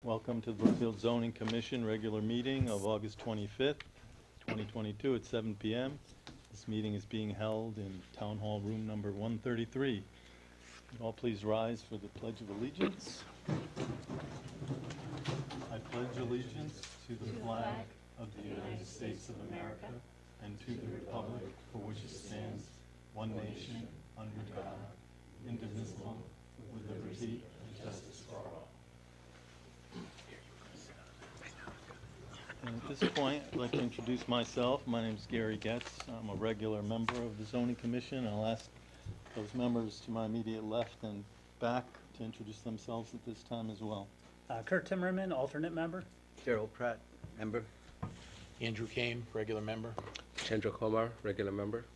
Welcome to the Brookfield Zoning Commission regular meeting of August 25th, 2022 at 7 p.m. This meeting is being held in Town Hall Room number 133. Would all please rise for the Pledge of Allegiance. I pledge allegiance to the flag of the United States of America and to the republic for which it stands, one nation, under God, indivisible, with liberty and justice for all. And at this point, I'd like to introduce myself. My name is Gary Getz. I'm a regular member of the Zoning Commission. I'll ask those members to my immediate left and back to introduce themselves at this time as well. Kurt Timmerman, alternate member. Gerald Pratt, member. Andrew Kane, regular member. Chandra Kumar, regular member.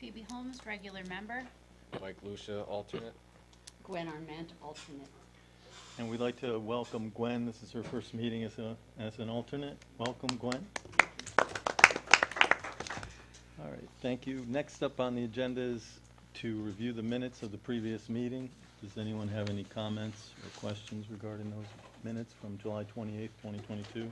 Phoebe Holmes, regular member. Mike Lucia, alternate. Gwen Arment, alternate. And we'd like to welcome Gwen. This is her first meeting as an alternate. Welcome, Gwen. All right, thank you. Next up on the agenda is to review the minutes of the previous meeting. Does anyone have any comments or questions regarding those minutes from July 28th, 2022?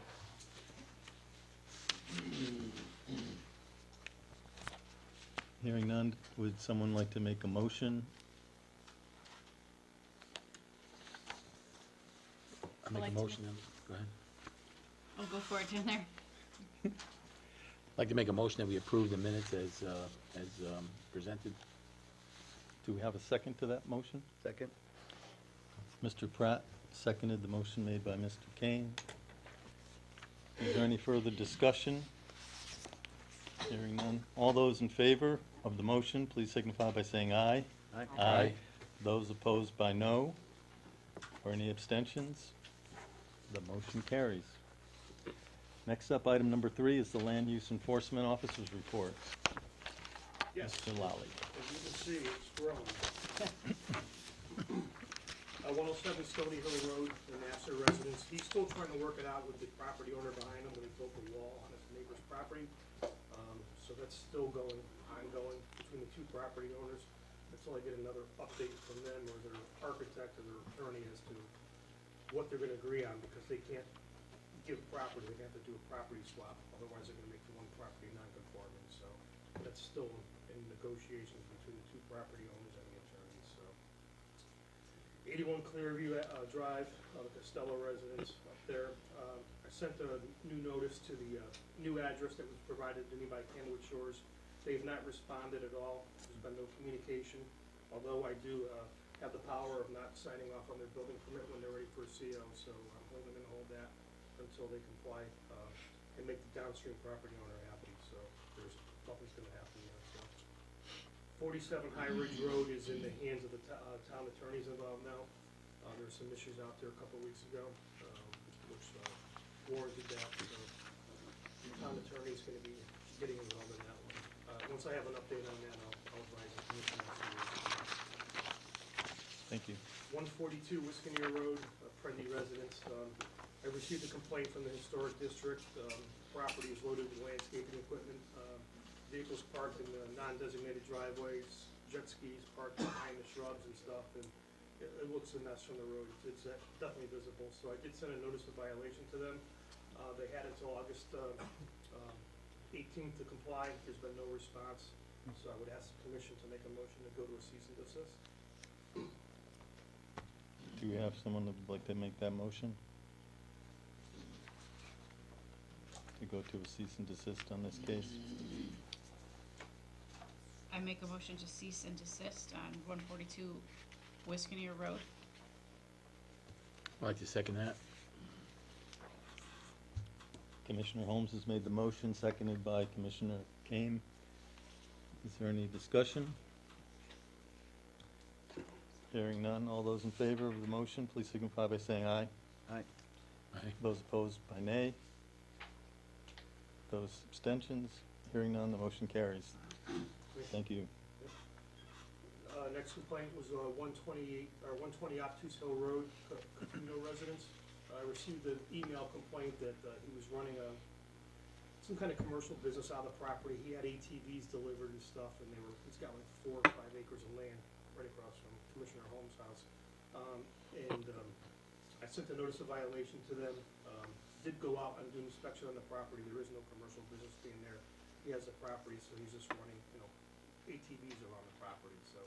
Hearing none, would someone like to make a motion? I make a motion, go ahead. I'll go for it down there. I'd like to make a motion that we approve the minutes as presented. Do we have a second to that motion? Second. Mr. Pratt seconded the motion made by Mr. Kane. Is there any further discussion? Hearing none. All those in favor of the motion, please signify by saying aye. Aye. Aye. Those opposed by no, or any abstentions? The motion carries. Next up, item number 3 is the Land Use Enforcement Officer's Report. Yes, Mr. Lally. as you can see, it's growing. 107 Stony Hill Road, the Nassau residence, he's still trying to work it out with the property owner behind him when he built the wall on his neighbor's property. So that's still ongoing between the two property owners. Until I get another update from them or their architect or their attorney as to what they're gonna agree on, because they can't give property, they have to do a property swap, otherwise they're gonna make the one property non-conforming, so that's still in negotiations between the two property owners and the attorneys, so. 81 Clearview Drive, the Costello residence up there. I sent a new notice to the new address that was provided to me by Kenwood Shores. They've not responded at all. There's been no communication, although I do have the power of not signing off on their building permit when they're ready for a CO, so I'm only gonna hold that until they comply and make the downstream property owner happy, so there's nothing's gonna happen there, so. 47 High Ridge Road is in the hands of the town attorneys involved now. There were some issues out there a couple of weeks ago, which warranted that, so the town attorney's gonna be getting involved in that one. Once I have an update on that, I'll advise the commission. Thank you. 142 Wisconner Road, Prendy residence. I received a complaint from the historic district. Property is loaded with landscaping equipment. Vehicles parked in the non-designated driveways, jet skis parked behind the shrubs and stuff, and it looks a mess from the road. It's definitely visible. So I did send a notice of violation to them. They had until August 18th to comply. There's been no response. So I would ask the commission to make a motion to go to a cease and desist. Do we have someone that would like to make that motion? To go to a cease and desist on this case? I make a motion to cease and desist on 142 Wisconner Road. I'd like to second that. Commissioner Holmes has made the motion, seconded by Commissioner Kane. Is there any discussion? Hearing none, all those in favor of the motion, please signify by saying aye. Aye. Aye. Those opposed by nay. Those abstentions, hearing none, the motion carries. Thank you. Next complaint was 120 Obtuse Hill Road, Catuno residence. I received an email complaint that he was running some kind of commercial business out of the property. He had ATVs delivered and stuff, and he's got like 4 or 5 acres of land right across from Commissioner Holmes' house. And I sent a notice of violation to them, did go out and do an inspection on the property, there is no commercial business being there. He has the property, so he's just running, ATVs around the property, so,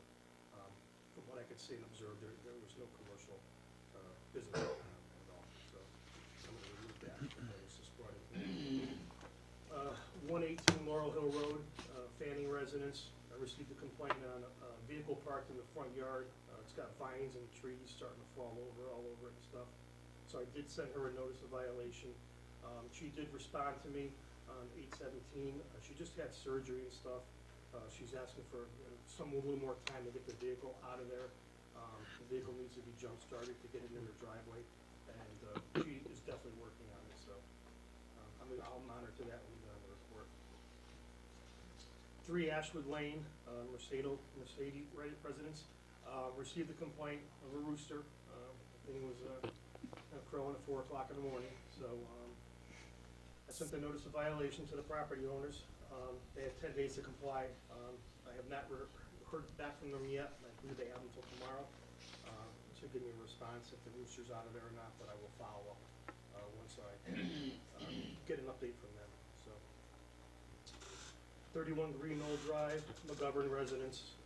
from what I could see and observe, there was no commercial, business going on at all, so I'm gonna remove that, that was just brought in. 118 Laurel Hill Road, Fanning residence, I received a complaint on a vehicle parked in the front yard. It's got vines and trees starting to fall over, all over it and stuff. So I did send her a notice of violation. She did respond to me on 8/17. She just had surgery and stuff. She's asking for a little more time to get the vehicle out of there. The vehicle needs to be jump-started to get it in her driveway, and she is definitely working on it, so I'll monitor that when we get on the report. 3 Ashwood Lane, Mercedes residence, received a complaint of a rooster. The thing was crowing at 4 o'clock in the morning, so I sent a notice of violation to the property owners. They have 10 days to comply. I have not heard back from them yet, and I believe they have until tomorrow to give me a response if the rooster's out of there or not, but I will follow up once I get an update from them, so. 31 Green Knoll Drive, Mcgovern residence.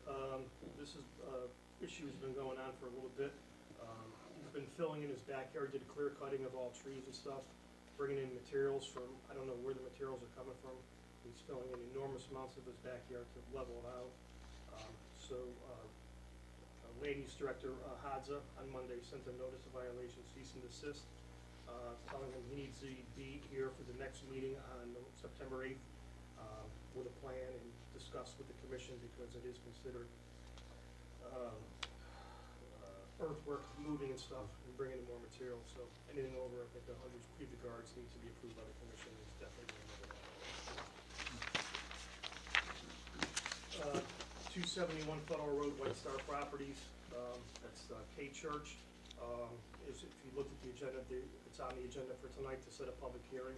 This is, issue's been going on for a little bit. He's been filling in his backyard, did clear cutting of all trees and stuff, bringing in materials from, I don't know where the materials are coming from. He's filling in enormous amounts of his backyard to level it out. Land Use Director Hadza on Monday sent a notice of violation, cease and desist, telling him he needs to be here for the next meeting on September 8th with a plan and discuss with the commission, because it is considered earthwork, moving and stuff, and bringing in more material. So anything over, I think, 100 cubic yards needs to be approved by the commission. It's definitely going to that. 271 Federal Road, White Star Properties. That's K Church. If you look at the agenda, it's on the agenda for tonight to set a public hearing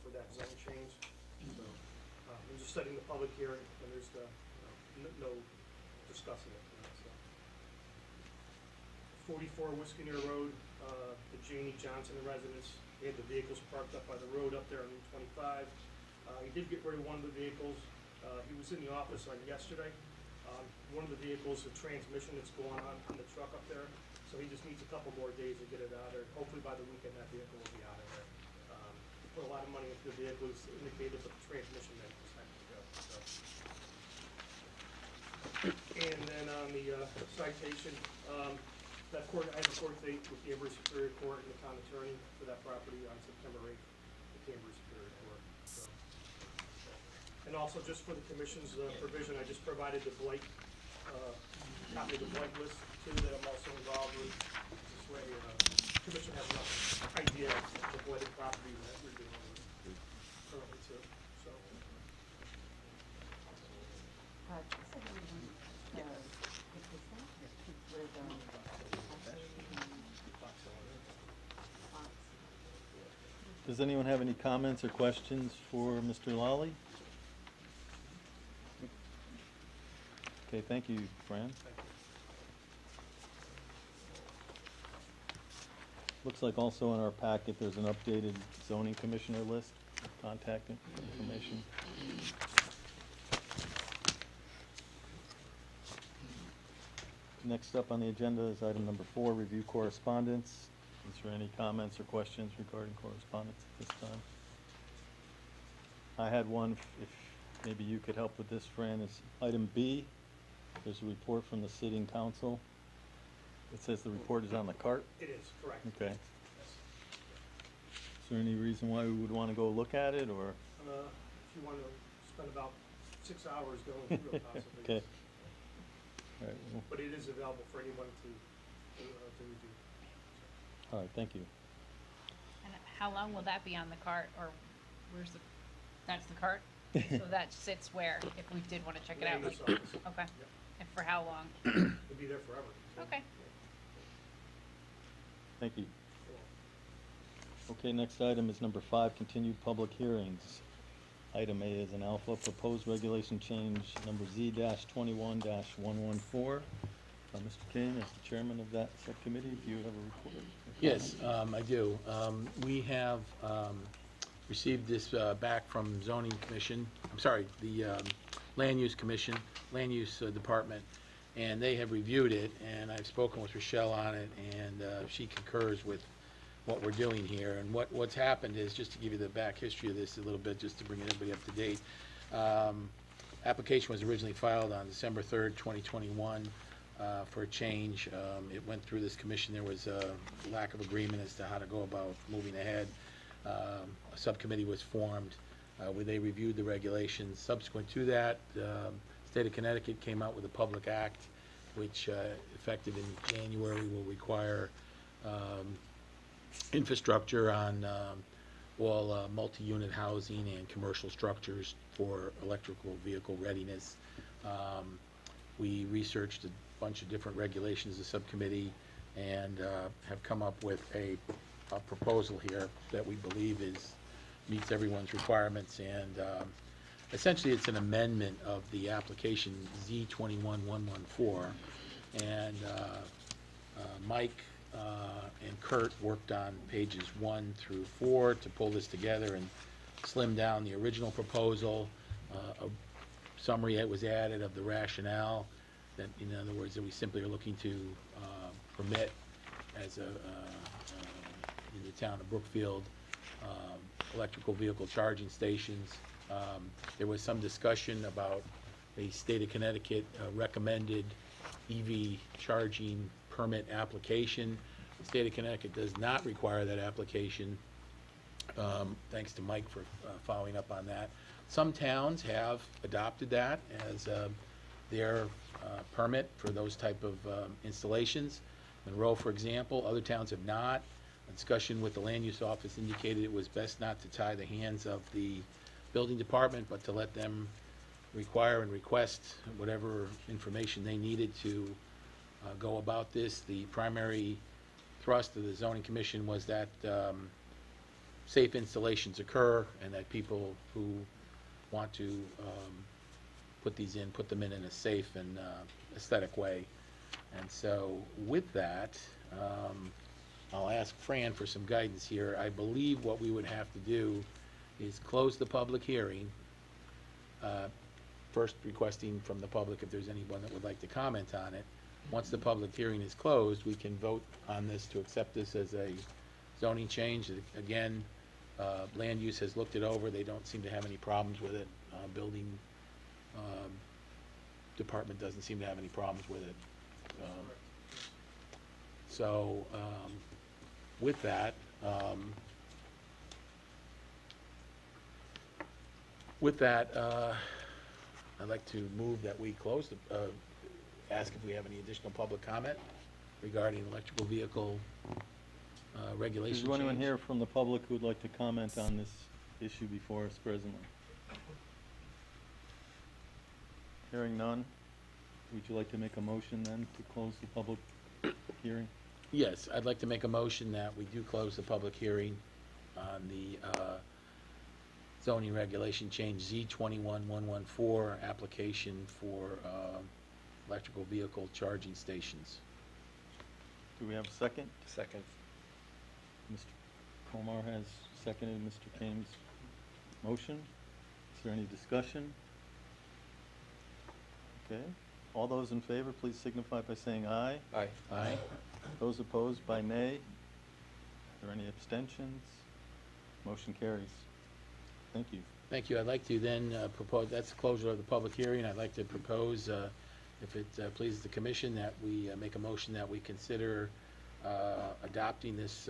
for that zone change. So I'm just setting the public hearing, and there's no discussing it. So 44 Wisconner Road, the Janie Johnson residence. They had the vehicles parked up by the road up there on Route 25. He did get rid of one of the vehicles. He was in the office on yesterday. One of the vehicles, the transmission that's going on the truck up there, so he just needs a couple more days to get it out of there. Hopefully by the weekend that vehicle will be out of there. He put a lot of money into the vehicle, it's indicated, but the transmission then was had to go. So. And then on the citation, I have a court date with the Cambridge Superior Court and the town attorney for that property on September 8th, the Cambridge Superior Court. So. And also, just for the commission's provision, I just provided the blight, copy of the blight list too that I'm also involved with. This way, the commission has enough idea of the blighted property that we're dealing with currently too. So. Does anyone have any comments or questions for Mr. Lally? Okay, thank you, Fran. Looks like also in our packet, there's an updated zoning commissioner list, contact information. Next up on the agenda is item number 4, review correspondence. Is there any comments or questions regarding correspondence at this time? I had one, if maybe you could help with this, Fran, is item B. There's a report from the sitting council. It says the report is on the cart. It is, correct. Okay. Yes. Is there any reason why we would want to go look at it, or? If you want to spend about 6 hours going through it, possibly. Okay. All right, well, But it is available for anyone to review. all right, thank you. And how long will that be on the cart, or where's the, that's the cart? So that sits where, if we did want to check it out? Land use like- office. Okay, Yep. and for how long? It'll be there forever. So. Okay. Thank you. Okay, next item is number 5, continued public hearings. Item A is an alpha, proposed regulation change number Z-21-114. Mr. Kane, as the chairman of that subcommittee, do you have a report? Yes, I do. We have received this back from zoning commission, I'm sorry, the land use commission, land use department, and they have reviewed it, and I've spoken with Rochelle on it, and she concurs with what we're doing here. And what's happened is, just to give you the back history of this a little bit, just to bring everybody up to date, application was originally filed on December 3rd, 2021, for a change. It went through this commission. There was a lack of agreement as to how to go about moving ahead. A subcommittee was formed where they reviewed the regulations. Subsequent to that, State of Connecticut came out with a public act, which effective in January will require infrastructure on all multi-unit housing and commercial structures for electrical vehicle readiness. We researched a bunch of different regulations as a subcommittee and have come up with a proposal here that we believe meets everyone's requirements. And essentially it's an amendment of the application Z21114. And Mike and Kurt worked on pages 1 through 4 to pull this together and slim down the original proposal. A summary that was added of the rationale, that, in other words, that we simply are looking to permit as in the town of Brookfield, electrical vehicle charging stations. There was some discussion about a State of Connecticut recommended EV charging permit application. The State of Connecticut does not require that application. Thanks to Mike for following up on that. Some towns have adopted that as their permit for those type of installations. Monroe, for example. Other towns have not. A discussion with the land use office indicated it was best not to tie the hands of the building department, but to let them require and request whatever information they needed to go about this. The primary thrust of the zoning commission was that safe installations occur, and that people who want to put them in a safe and aesthetic way. And so with that, I'll ask Fran for some guidance here. I believe what we would have to do is close the public hearing, first requesting from the public if there's anyone that would like to comment on it. Once the public hearing is closed, we can vote on this to accept this as a zoning change. Again, land use has looked it over. They don't seem to have any problems with it. Building department doesn't seem to have any problems with it. So with that, I'd like to move that we close ask if we have any additional public comment regarding electrical vehicle regulation Is there anyone change. here from the public who would like to comment on this issue before us presently? Hearing none, would you like to make a motion then to close the public hearing? Yes, I'd like to make a motion that we do close the public hearing on the zoning regulation change Z21114 application for electrical vehicle charging stations. Do we have a second? Second. Mr. Komar has seconded Mr. Kane's motion. Is there any discussion? Okay, all those in favor, please signify by saying aye. Aye. Aye. Those opposed by nay. Are there any abstentions? Motion carries. Thank you. Thank you. I'd like to then propose, that's the closure of the public hearing. I'd like to propose, if it pleases the commission, that we make a motion that we consider adopting this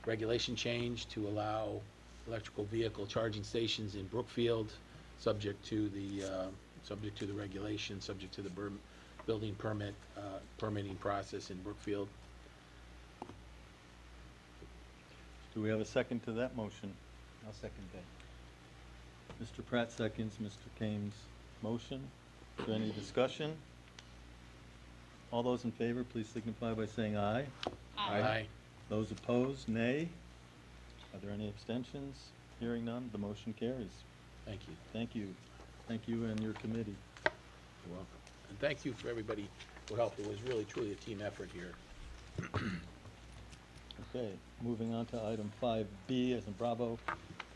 regulation change to allow electrical vehicle charging stations in Brookfield, subject to the regulation, subject to the building permit, permitting process in Brookfield. Do we have a second to that motion? I'll second that. Mr. Pratt seconds Mr. Kane's motion. Is there any discussion? All those in favor, please signify by saying aye. Aye. Those opposed, nay. Are there any abstentions? Hearing none, the motion carries. Thank you. Thank you. Thank you and your committee. You're welcome. And thank you for everybody who helped. It was really, truly a team effort here. Okay, moving on to item 5B as in Bravo,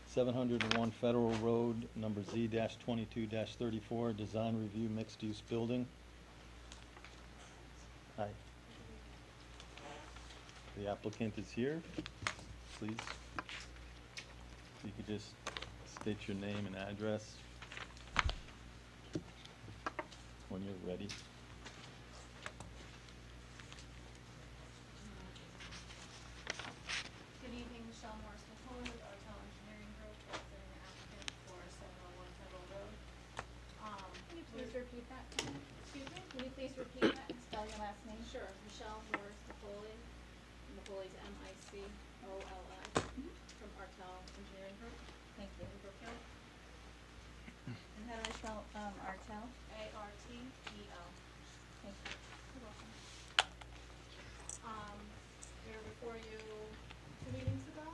701 Federal Road, number Z-22-34, design review mixed-use building. Hi. The applicant is here. Please, if you could just state your name and address when you're ready. Good evening, Michelle Morris McCollum with Untitled Engineering Group, representing the applicant for 701 Federal Road. Can you please repeat that? Excuse me? Can you please repeat that and spell your last name? Sure, Michelle Morris McCollum. McCollum's M-I-C-O-L-I from Untitled Engineering Group. Thank you. In Brookfield. And how do I spell, Artel? A-R-T-E-L. Thank you. You're welcome. We were before you 2 meetings ago.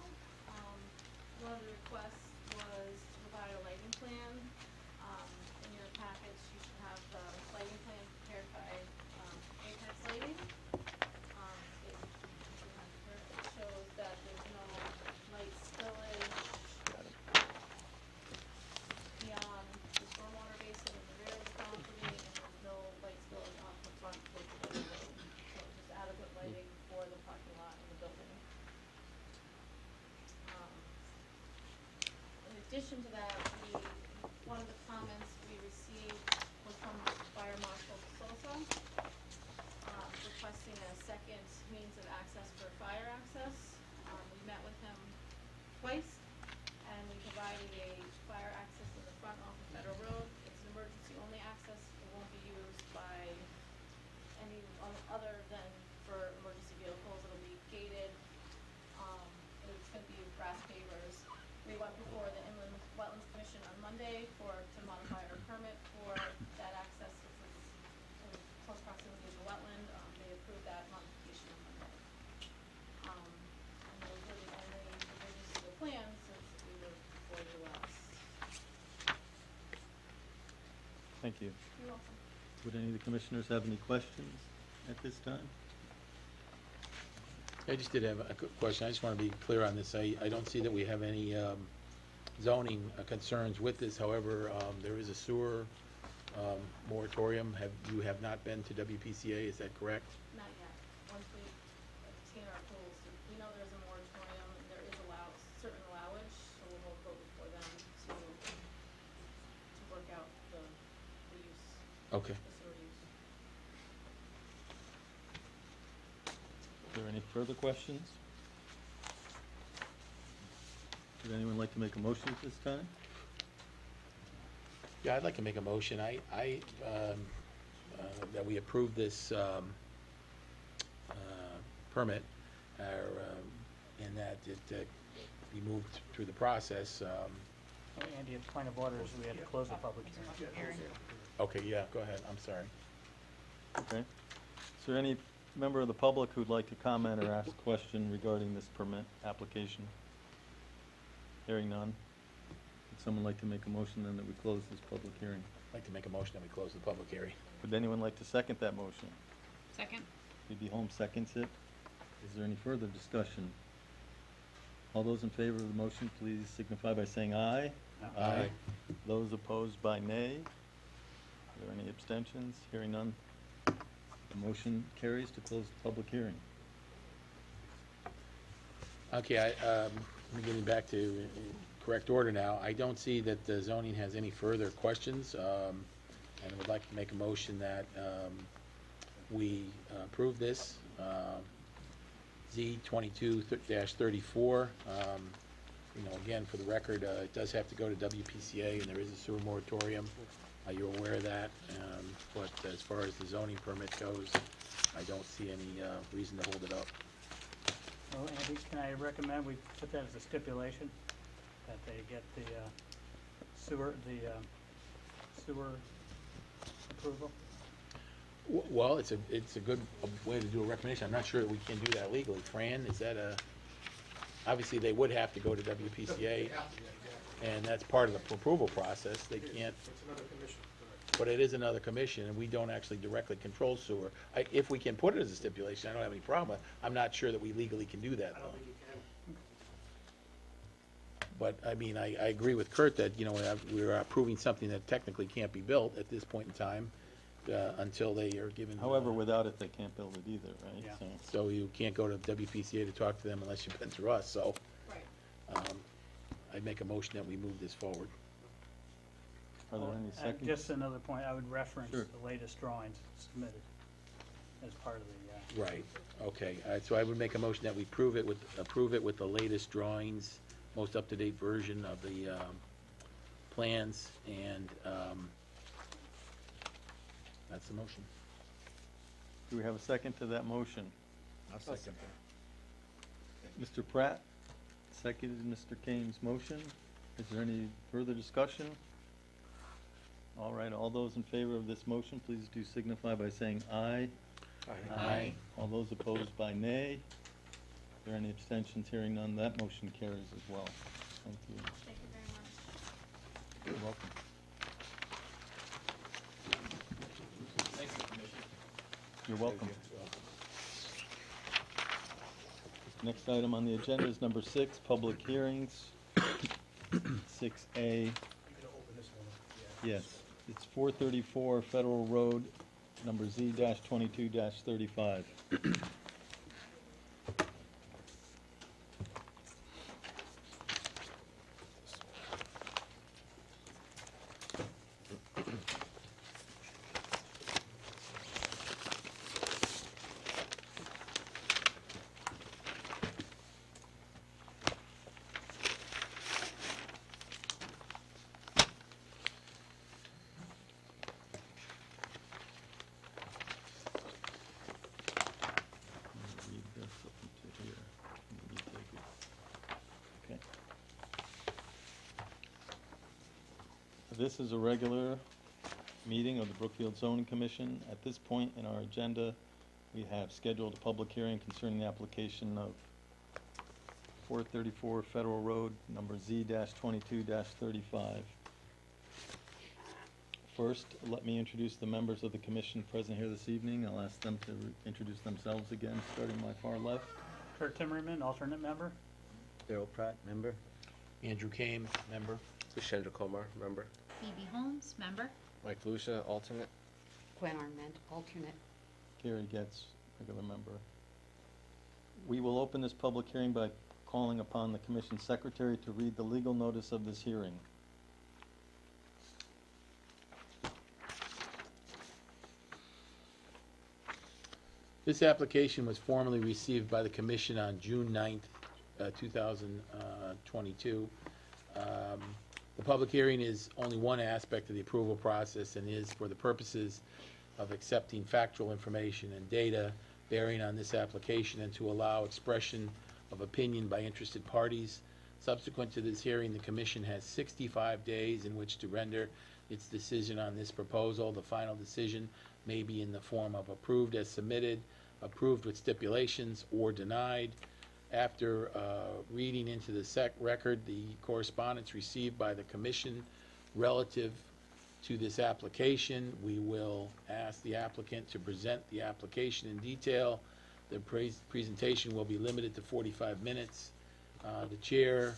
One of the requests was to provide a lighting plan. In your package, you should have the lighting plan prepared by Apex Lighting. It shows that there's no light spillage beyond the stormwater basin in the rear of the property, and there's no light spillage off the front towards the road. So just adequate lighting for the parking lot and the building. In addition to that, one of the comments we received was from Fire Marshal Sosa, requesting a second means of access for fire access. We met with him twice, and we provided a fire access in the front off of Federal Road. It's an emergency only access. It won't be used by any other than for emergency vehicles. It'll be gated. It's gonna be grass pavers. We went before the Inland Wetlands Commission on Monday to modify our permit for that access. This is in close proximity to the wetland. They approved that modification on Monday. And those were the only revisions to the plan since we were before you last. Thank you. You're welcome. Would any of the commissioners have any questions at this time? I just did have a question. I just want to be clear on this. I don't see that we have any zoning concerns with this. However, there is a sewer moratorium. You have not been to WPCA, is that correct? Not yet. Once we obtain our approvals, we know there's a moratorium and there is certain allowance, so we'll go before them to work out the use, Okay. the sewer use. Is there any further questions? Would anyone like to make a motion at this time? Yeah, I'd like to make a motion. That we approve this permit, and that it be moved through the process. Andy, a point of order is we had to close the public hearing. Okay, yeah, go ahead. I'm sorry. Okay. Is there any member of the public who'd like to comment or ask a question regarding this permit application? Hearing none. Would someone like to make a motion then that we close this public hearing? I'd like to make a motion that we close the public hearing. Would anyone like to second that motion? Second? Phoebe Holmes seconds it. Is there any further discussion? All those in favor of the motion, please signify by saying aye. Aye. Those opposed by nay. Are there any abstentions? Hearing none. The motion carries to close the public hearing. Okay, I'm getting back to correct order now. I don't see that the zoning has any further questions, and would like to make a motion that we approve this Z-22-34. Again, for the record, it does have to go to WPCA, and there is a sewer moratorium. You're aware of that, but as far as the zoning permit goes, I don't see any reason to hold it up. Well, Andy, can I recommend we put that as a stipulation, that they get the sewer approval? Well, it's a good way to do a recommendation. I'm not sure that we can do that legally. Fran, is that obviously they would have to go to WPCA, and that's part of the approval process. They can't, It's another commission. but it is another commission, and we don't actually directly control sewer. If we can put it as a stipulation, I don't have any problem with it. I'm not sure that we legally can do that, I don't though. think you can. But, I mean, I agree with Kurt that, you know, we're approving something that technically can't be built at this point in time, until they are given. However, without it, they can't build it either, right? Yeah. So you can't go to WPCA to talk to them unless you've been through us, so, Right. I'd make a motion that we move this forward. Are there any seconds? Just another point, I would reference Sure. the latest drawings submitted as part of the, Right, okay, all right, so I would make a motion that we approve it with the latest drawings, most up-to-date version of the, plans, and, that's the motion. Do we have a second to that motion? I'll second Mr. Pratt seconded Mr. Kane's motion. Is there any further discussion? All right, all those in favor of this motion, please do signify by saying aye. Aye. All those opposed by nay. Are there any abstentions? Hearing none, that motion carries as well. Thank you. Thank you very much. You're welcome. You're welcome. Next item on the agenda is number 6, public hearings. 6A, You can open this one up, yeah. yes, it's 434 Federal Road, number Z-22-35. Read this up into here. Let me take it. Okay. This is a regular meeting of the Brookfield Zoning Commission. At this point in our agenda, we have scheduled a public hearing concerning the application of 434 Federal Road, number Z-22-35. First, let me introduce the members of the commission present here this evening. I'll ask them to introduce themselves again, starting my far left. Kurt Timmerman, alternate member. Daryl Pratt, member. Andrew Kame, member. Kushendra Kumar, member. Phoebe Holmes, member. Mike Lucia, alternate. Gwen Arment, alternate. Gary Getz, regular member. We will open this public hearing by calling upon the commission secretary to read the legal notice of this hearing. This application was formally received by the commission on June 9th, 2022. The public hearing is only one aspect of the approval process and is for the purposes of accepting factual information and data bearing on this application and to allow expression of opinion by interested parties. Subsequent to this hearing, the commission has 65 days in which to render its decision on this proposal. The final decision may be in the form of approved as submitted, approved with stipulations, or denied. After reading into the record the correspondence received by the commission relative to this application, we will ask the applicant to present the application in detail. The presentation will be limited to 45 minutes. The chair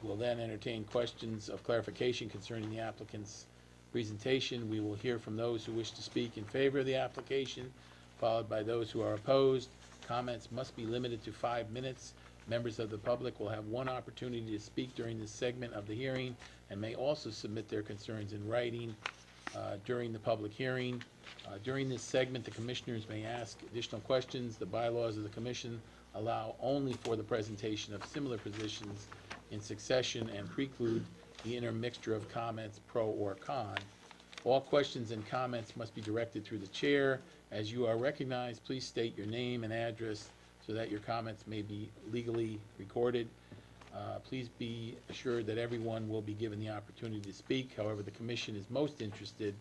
will then entertain questions of clarification concerning the applicant's presentation. We will hear from those who wish to speak in favor of the application, followed by those who are opposed. Comments must be limited to 5 minutes. Members of the public will have one opportunity to speak during this segment of the hearing and may also submit their concerns in writing during the public hearing. During this segment, the commissioners may ask additional questions. The bylaws of the commission allow only for the presentation of similar positions in succession and preclude the intermixture of comments pro or con. All questions and comments must be directed through the chair. As you are recognized, please state your name and address so that your comments may be legally recorded. Please be assured that everyone will be given the opportunity to speak. However, the commission is most interested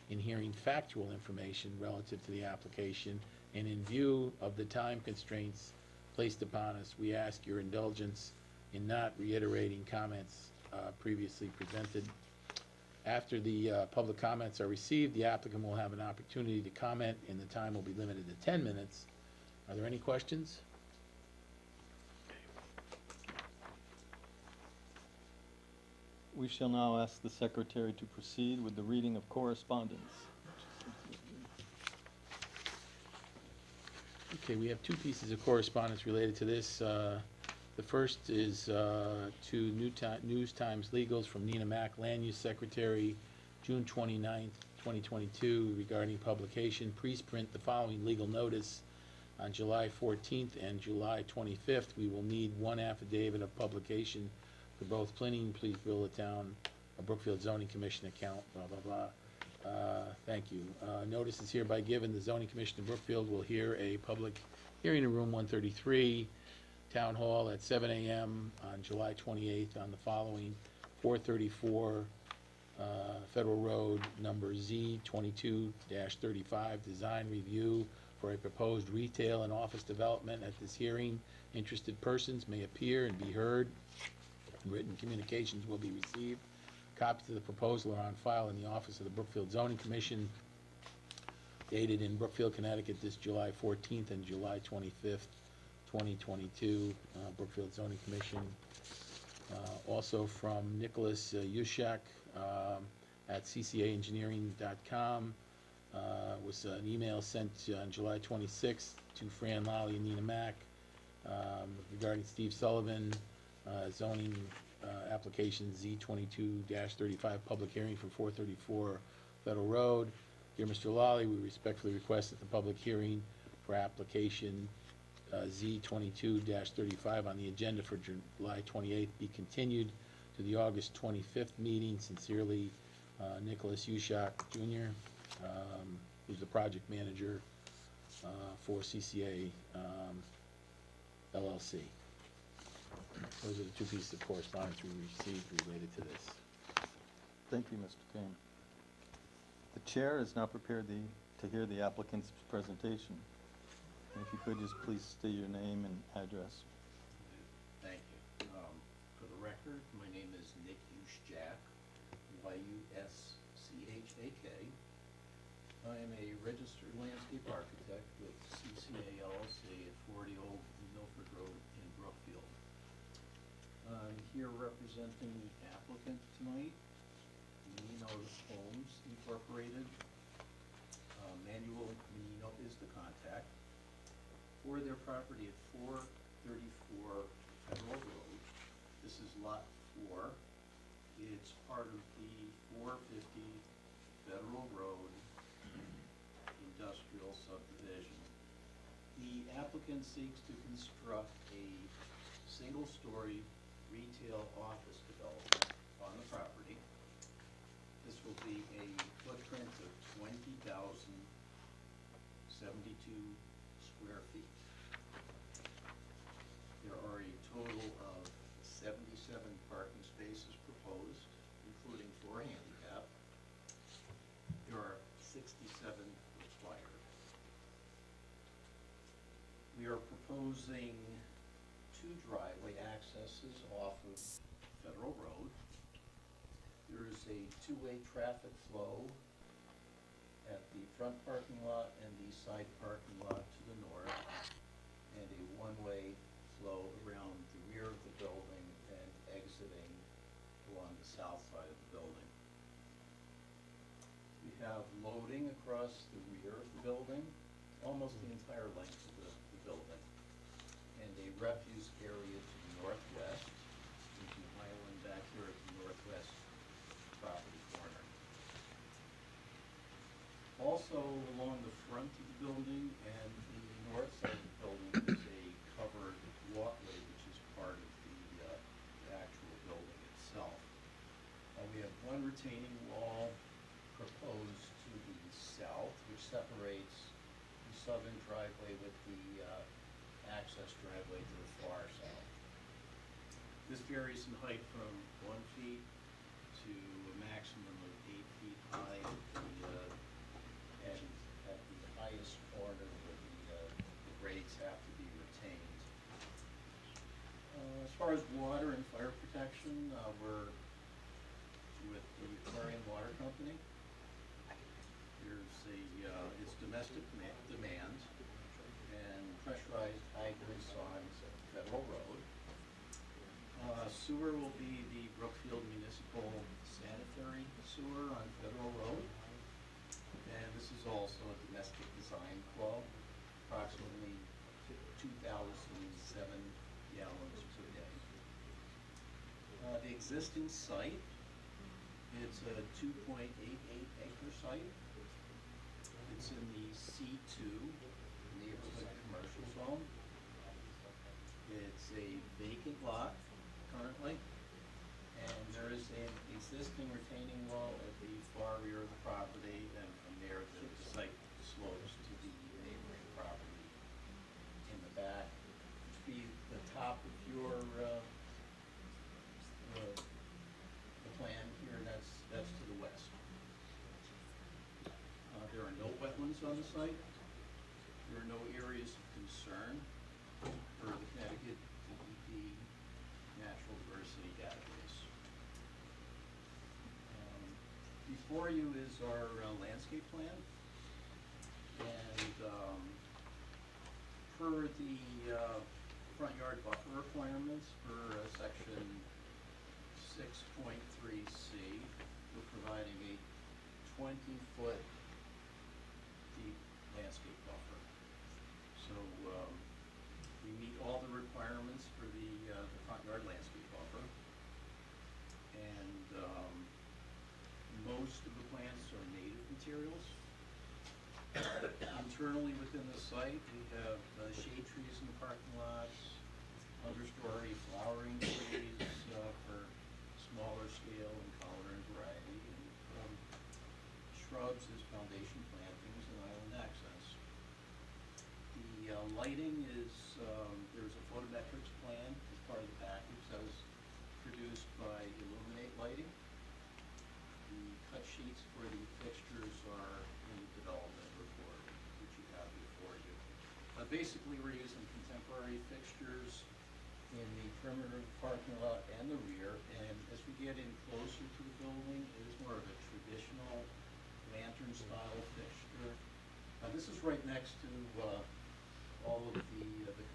in hearing factual information relative to the application, and in view of the time constraints placed upon us, we ask your indulgence in not reiterating comments previously presented. After the public comments are received, the applicant will have an opportunity to comment, and the time will be limited to 10 minutes. Are there any questions? We shall now ask the secretary to proceed with the reading of correspondence. Okay, we have two pieces of correspondence related to this. The first is to News Times Legals from Nina Mack, Land Use Secretary, June 29th, 2022, regarding publication. Please print the following legal notice on July 14th and July 25th. We will need one affidavit of publication for both planning. Please bill the town of Brookfield Zoning Commission account, blah, blah, blah. Thank you. Notice is hereby given. The Zoning Commission of Brookfield will hear a public hearing in room 133, Town Hall at 7 a.m. on July 28th on the following: 434 Federal Road, number Z22-35, design review for a proposed retail and office development. At this hearing, interested persons may appear and be heard. Written communications will be received. Copies of the proposal are on file in the office of the Brookfield Zoning Commission, dated in Brookfield, Connecticut, this July 14th and July 25th, 2022, Brookfield Zoning Commission. Also from Nicholas Yushak at ccaengineering.com. Was an email sent on July 26th to Fran Lally and Nina Mack regarding Steve Sullivan, zoning application Z22-35, public hearing for 434 Federal Road. Dear Mr. Lally, we respectfully request that the public hearing for application Z22-35 on the agenda for July 28th be continued to the August 25th meeting. Sincerely, Nicholas Yushak Jr., who's the project manager for CCA LLC. Those are the two pieces of correspondence we received related to this. Thank you, Mr. Kane. The chair is now prepared to hear the applicant's presentation. And if you could just please state your name and address. Thank you. For the record, my name is Nick Yushak, Y-U-S-C-H-A-K. I am a registered landscape architect with CCA LLC at 40 Old Milford Road in Brookfield. I'm here representing the applicant tonight, Menino Homes Incorporated. Manuel Menino is the contact for their property at 434 Federal Road. This is lot 4. It's part of the 450 Federal Road industrial subdivision. The applicant seeks to construct a single-story retail office development on the property. This will be a footprint of 20,072 square feet. There are a total of 77 parking spaces proposed, including 4 handicap. There are 67 required. We are proposing 2 driveway accesses off of Federal Road. There is a 2-way traffic flow at the front parking lot and the side parking lot to the north, and a 1-way flow around the rear of the building and exiting along the south side of the building. We have loading across the rear of the building, almost the entire length of the building, and a refuse area to the northwest. You can island back here at the northwest property corner. Also, along the front of the building and in the north side of the building is a covered walkway, which is part of the actual building itself. We have 1 retaining wall proposed to the south, which separates the southern driveway with the access driveway to the far south. This varies in height from 1 feet to a maximum of 8 feet high at the highest corner where the grades have to be retained. As far as water and fire protection, with the Clarion Water Company. There's it's domestic demand and pressurized hydrants on Federal Road. Sewer will be the Brookfield Municipal Sanitary Sewer on Federal Road. And this is also a domestic design club, approximately 2,007 gallons per day. The existing site, it's a 2.88 acre site. It's in the C2 neighborhood commercial zone. It's a vacant lot currently, and there is an existing retaining wall at the far rear of the property, and from there the site slopes to the neighboring property in the back. Which would be the top of your the plan here, and that's to the west. There are no wetlands on the site. There are no areas of concern for the Connecticut DEP Natural Diversity Database. Before you is our landscape plan, and per the front yard buffer requirements for section 6.3C, we're providing a 20-foot deep landscape buffer. So we meet all the requirements for the front yard landscape buffer, and most of the plants are native materials. Internally within the site, we have shade trees in the parking lots, understory flowering trees for smaller scale and color and variety, and shrubs as foundation plantings and island accents. The lighting is, there's a photometrics plan as part of the package that was produced by Illuminate Lighting. The cut sheets for the fixtures are in the development report, which you have before you. Basically, we're using contemporary fixtures in the perimeter of the parking lot and the rear, and as we get in closer to the building, it is more of a traditional lantern style fixture. This is right next to all of the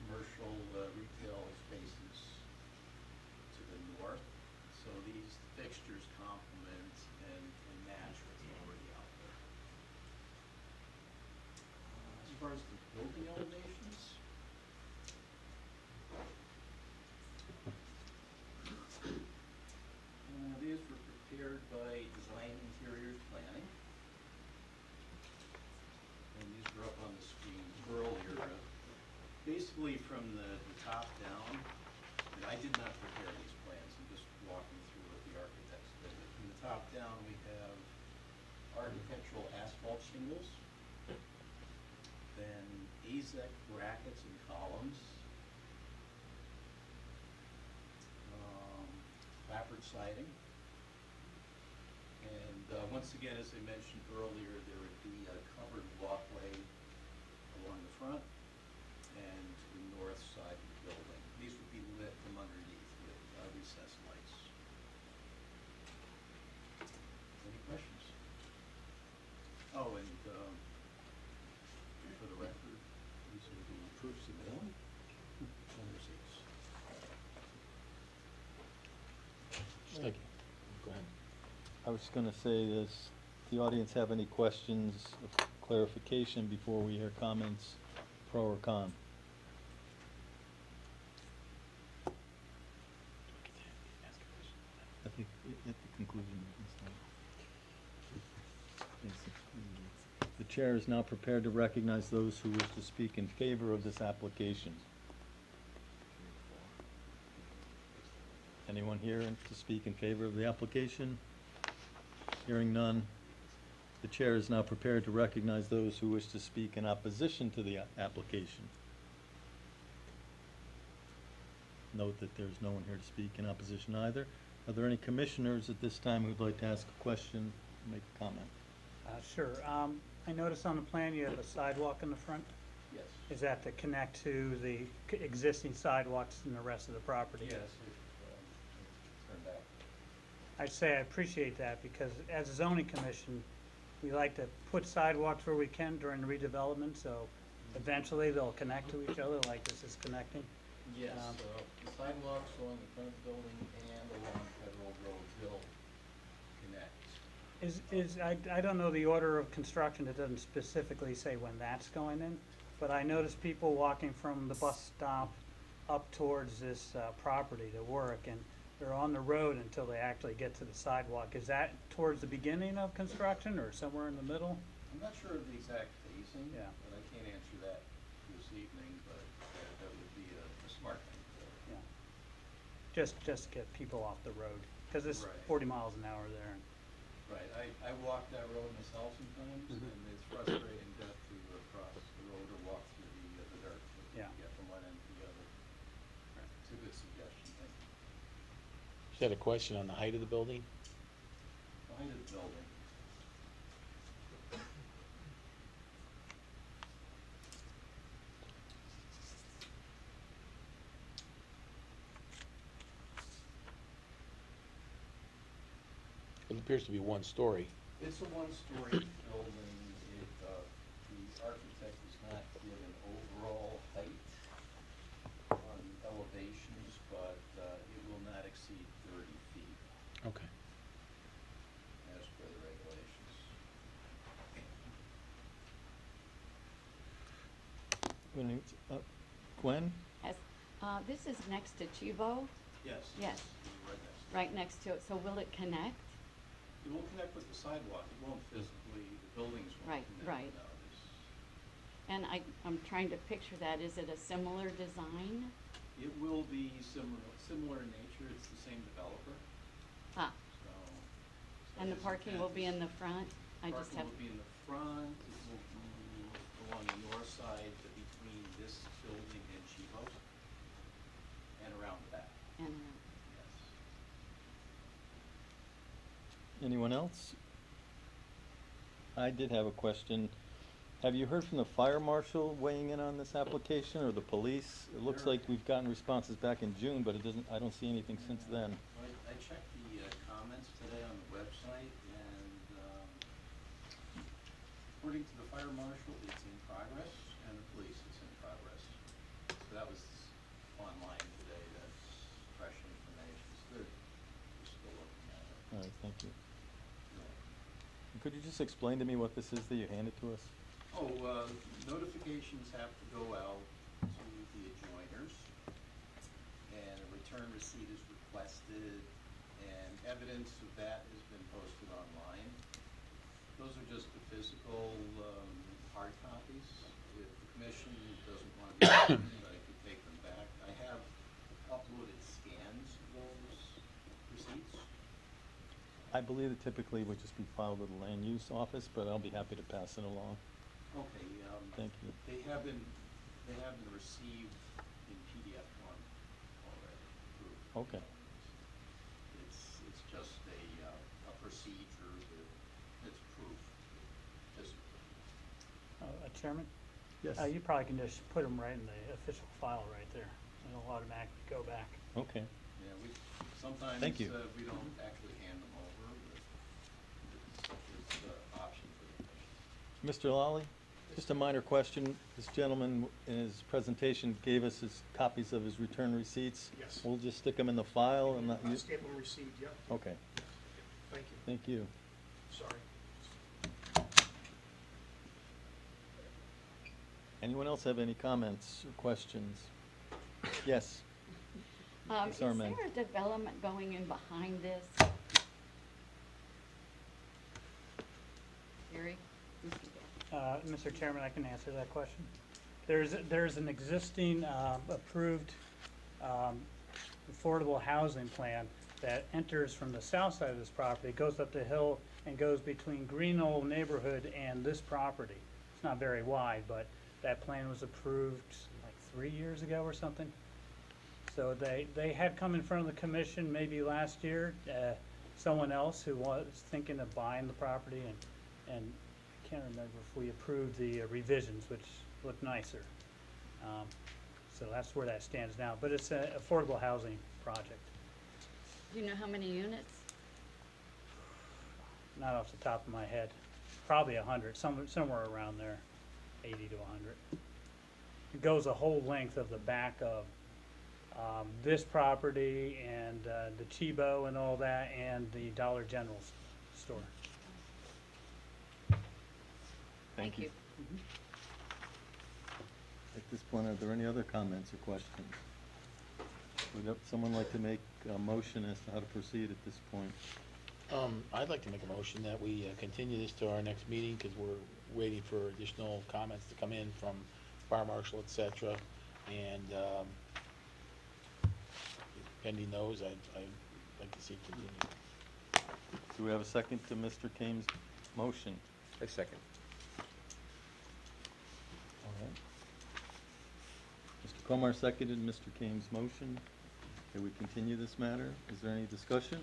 commercial retail spaces to the north. So these fixtures complement and match what's already out there. As far as the building elevations, these were prepared by Design Interiors Planning. And these were up on the screen earlier. Basically from the top down, and I did not prepare these plans, I'm just walking through what the architects did. From the top down, we have architectural asphalt shingles, then AZEK brackets and columns, clapboard siding, and once again, as I mentioned earlier, there would be a covered walkway along the front and to the north side of the building. These would be lit from underneath with recessed lights. Any questions? Oh, and for the record, these are the proofs of mailing and receipts. Thank you. Go ahead. I was going to say this, the audience have any questions of clarification before we hear comments, pro or con? I think at the conclusion of this thing. The chair is now prepared to recognize those who wish to speak in favor of this application. Anyone here to speak in favor of the application? Hearing none, the chair is now prepared to recognize those who wish to speak in opposition to the application. Note that there's no one here to speak in opposition either. Are there any commissioners at this time who'd like to ask a question, make a comment? Sure. I noticed on the plan you have a sidewalk in the front. Yes. Is that to connect to the existing sidewalks in the rest of the property? Yes, turn back. I'd say I appreciate that, because as a zoning commission, we like to put sidewalks where we can during the redevelopment, so eventually they'll connect to each other like this is connecting. Yes, the sidewalks along the front of the building and along Federal Road will connect. I don't know the order of construction, it doesn't specifically say when that's going in, but I noticed people walking from the bus stop up towards this property to work, and they're on the road until they actually get to the sidewalk. Is that towards the beginning of construction or somewhere in the middle? I'm not sure of the exact phasing, Yeah. but I can't answer that this evening, but that would be a smart thing to do. Yeah. Just to get people off the road, because it's Right. 40 miles an hour there. Right, I walk that road myself sometimes, Mhm. and it's frustrating to have to cross the road or walk through the dirt to Yeah. get from one end to the other. It's a good suggestion, thank you. Just had a question on the height of the building. The height of the building. It appears to be one story. It's a one-story building. The architect was not given overall height on elevations, but it will not exceed 30 feet Okay. as per the regulations. Gwen? Has, this is next to Chivo, Yes. Yes. Right next to it. right next to it, so will it connect? It will connect with the sidewalk. It won't physically, the buildings won't Right, connect. right. No, And I'm trying to picture that, is it a similar design? it will be similar in nature. It's the same developer, Ah, so. and the his parking will intent be is- in the front? I just have, Parking will be in the front, it will be along the north side between this building and Chivo's, and around the back, and, yes. Anyone else? I did have a question. Have you heard from the fire marshal weighing in on this application, or the police? It looks There- like we've gotten responses back in June, but I don't see anything since then. I checked the comments today on the website, and according to the fire marshal, it's in progress, and the police, it's in progress. So that was online today, that's fresh information, so they're still looking at it. All right, thank you. Could you just explain to me what this is that you handed to us? Oh, notifications have to go out to the adjoiners, and a return receipt is requested, and evidence of that has been posted online. Those are just the physical, hard copies. If the commission doesn't want to be, I could take them back. I have uploaded scans of those receipts. I believe it typically would just be filed with the land use office, but I'll be happy to pass it along. Okay, Thank you. they have been received in PDF form already, approved. Okay. It's just a procedure that's proof, just. Chairman? Yes. You probably can just put them right in the official file right there, and it'll automatically go back. Okay. Yeah, sometimes, Thank you. We don't actually hand them over, but it's an option for the commission. Mr. Lally, just a minor question. This gentleman in his presentation gave us his copies of his return receipts. Yes. We'll just stick them in the file and not use. Stamp them received, yep. Okay, Thank you. thank you. Sorry. Anyone else have any comments or questions? Yes. is Sorry, there ma'am. a development going in behind this? Gary? Mr. Chairman, I can answer that question. There's an existing approved affordable housing plan that enters from the south side of this property, goes up the hill and goes between Green Knoll neighborhood and this property. It's not very wide, but that plan was approved like 3 years ago or something. So they had come in front of the commission maybe last year, someone else who was thinking of buying the property, and I can't remember if we approved the revisions, which look nicer. So that's where that stands now, but it's an affordable housing project. Do you know how many units? not off the top of my head. Probably 100, somewhere around there, 80 to 100. It goes the whole length of the back of this property and the Chibo and all that, and the Dollar General store. Thank you. At this point, are there any other comments or questions? Would someone like to make a motion as to how to proceed at this point? I'd like to make a motion that we continue this to our next meeting, because we're waiting for additional comments to come in from fire marshal, et cetera, and pending those, I'd like to see it continue. Do we have a second to Mr. Kame's motion? A second. All right. Mr. Komar seconded Mr. Kame's motion. Can we continue this matter? Is there any discussion?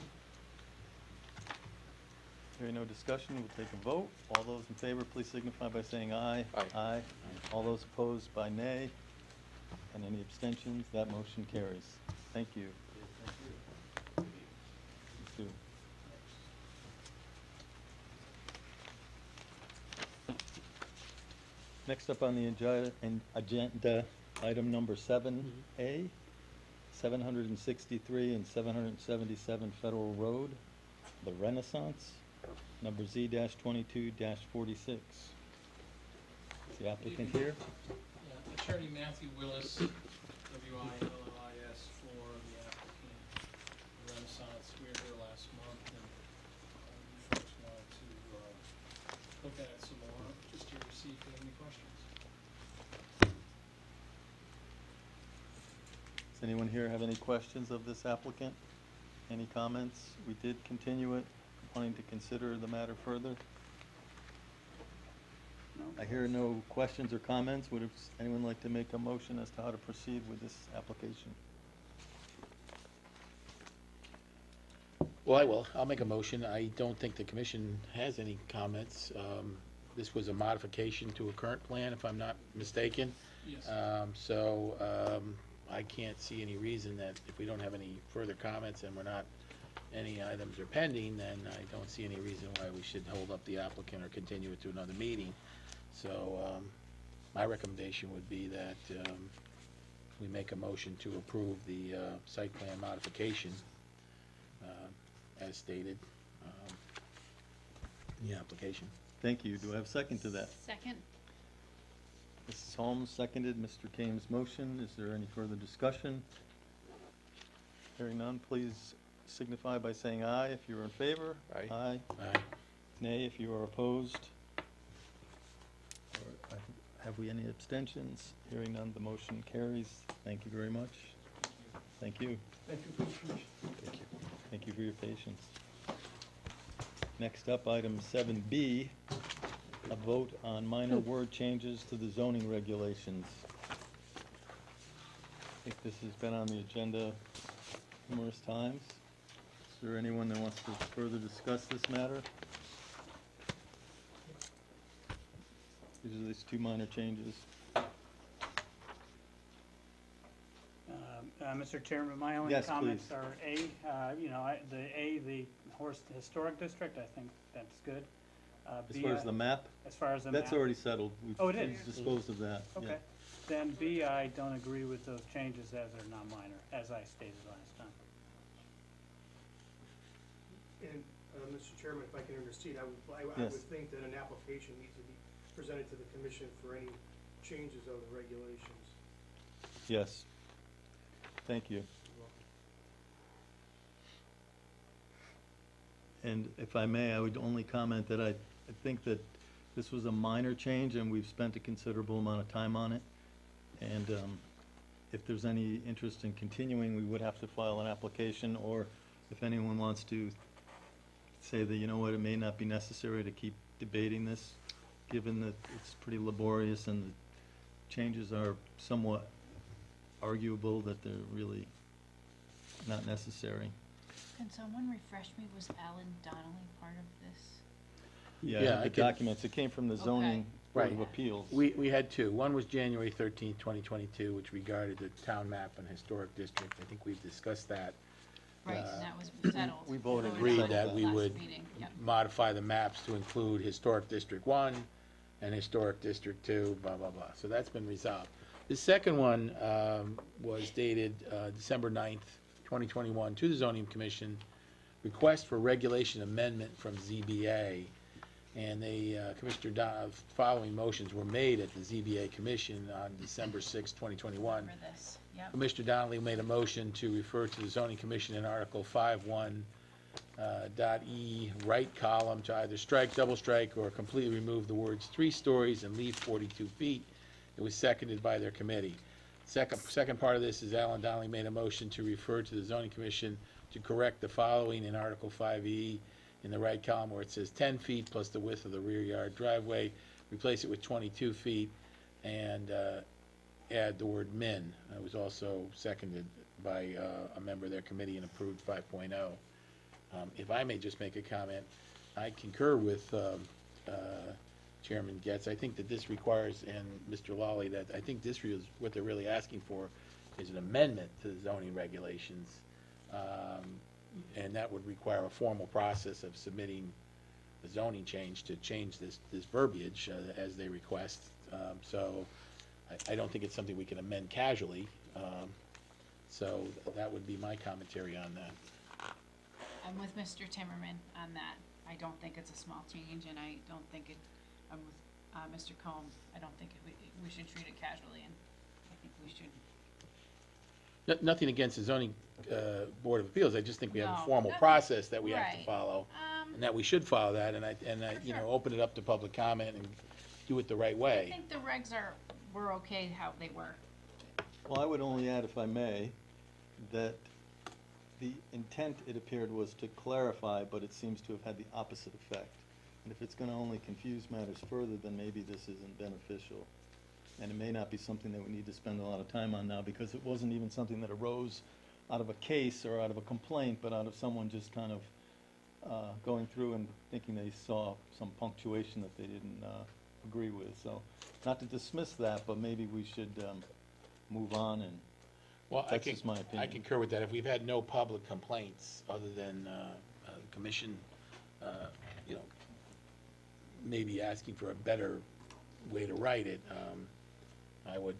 Hearing no discussion, we'll take a vote. All those in favor, please signify by saying aye. Aye. Aye. All those opposed by nay. And any abstentions, that motion carries. Thank you. You too. Next up on the agenda, item number 7A, 763 and 777 Federal Road, the Renaissance, number Z-22-46. Is the applicant here? Yeah, Attorney Matthew Willis, W-I-L-L-I-S, for the applicant, Renaissance. We were here last month, and you folks wanted to look at it some more, just here to see if you have any questions. Does anyone here have any questions of this applicant? Any comments? We did continue it, wanting to consider the matter further. I hear no questions or comments. Would anyone like to make a motion as to how to proceed with this application? Well, I will. I'll make a motion. I don't think the commission has any comments. This was a modification to a current plan, if I'm not mistaken. Yes. I can't see any reason that if we don't have any further comments and any items are pending, then I don't see any reason why we should hold up the applicant or continue it to another meeting. So my recommendation would be that we make a motion to approve the site plan modification as stated in the application. Thank you. Do I have a second to that? Second? Mrs. Holmes seconded Mr. Kame's motion. Is there any further discussion? Hearing none, please signify by saying aye if you're in favor. Aye. Aye. Aye. Nay if you are opposed. Have we any abstentions? Hearing none, the motion carries. Thank you very much. Thank you. Thank you for your information. Thank you for your patience. Next up, item 7B, a vote on minor word changes to the zoning regulations. I think this has been on the agenda numerous times. Is there anyone that wants to further discuss this matter? These are these two minor changes. Mr. Chairman, my only Yes, comments please. are the Horse Historic District, I think that's good. As B, far as the map, as far as the map. that's already settled. We've Oh, it is? disposed of that. yeah. Okay. Then B, I don't agree with those changes as they're not minor, as I stated last time. And, Mr. Chairman, if I can intercede, I Yes. would think that an application needs to be presented to the commission for any changes of the regulations. Yes. Thank you. And if I may, I would only comment that I think that this was a minor change and we've spent a considerable amount of time on it. And if there's any interest in continuing, we would have to file an application, or if anyone wants to say that, you know what, it may not be necessary to keep debating this, given that it's pretty laborious and the changes are somewhat arguable, that they're really not necessary. Can someone refresh me, was Alan Donnelly part of this? Yeah, Yeah, the I could- documents, it came from the zoning board of Right. appeals. We had two. One was January 13th, 2022, which regarded the town map and historic district. I think we've discussed that. Right, and that was settled. we voted agreed on that we last would meeting. Yep. modify the maps to include Historic District 1 and Historic District 2, blah, blah, blah. So that's been resolved. The second one was dated December 9th, 2021, to the Zoning Commission, request for regulation amendment from ZBA. And following motions were made at the ZBA Commission on December 6, 2021. For this, yep. Commissioner Donnelly made a motion to refer to the zoning commission in Article 5.1, .e, right column, to either strike, double strike, or completely remove the words 3 stories and leave 42 feet. It was seconded by their committee. Second part of this is Alan Donnelly made a motion to refer to the zoning commission to correct the following in Article 5E in the right column where it says 10 feet plus the width of the rear yard driveway, replace it with 22 feet, and add the word min. It was also seconded by a member of their committee and approved 5.0. If I may just make a comment, I concur with Chairman Getz. I think that this requires, and Mr. Lawley, that I think this is what they're really asking for is an amendment to the zoning regulations. And that would require a formal process of submitting the zoning change to change this verbiage as they request. So I don't think it's something we can amend casually. So that would be my commentary on that. I'm with Mr. Timmerman on that. I don't think it's a small change, and I don't think I'm with Mr. Combs. I don't think we should treat it casually, and I think we should. Nothing against the zoning Board of Appeals. I just think we have a No. formal process that we have to Right. follow, and that we should follow that, and I you know, open it up to public comment and do it the right I way. think the regs were okay how they were. Well, I would only add, if I may, that the intent, it appeared, was to clarify, but it seems to have had the opposite effect. And if it's gonna only confuse matters further, then maybe this isn't beneficial. And it may not be something that we need to spend a lot of time on now, because it wasn't even something that arose out of a case or out of a complaint, but out of someone just kind of going through and thinking they saw some punctuation that they didn't agree with. So, not to dismiss that, but maybe we should move on, and Well, that's just my opinion. I concur with that. If we've had no public complaints other than the commission, you know, maybe asking for a better way to write it, I would,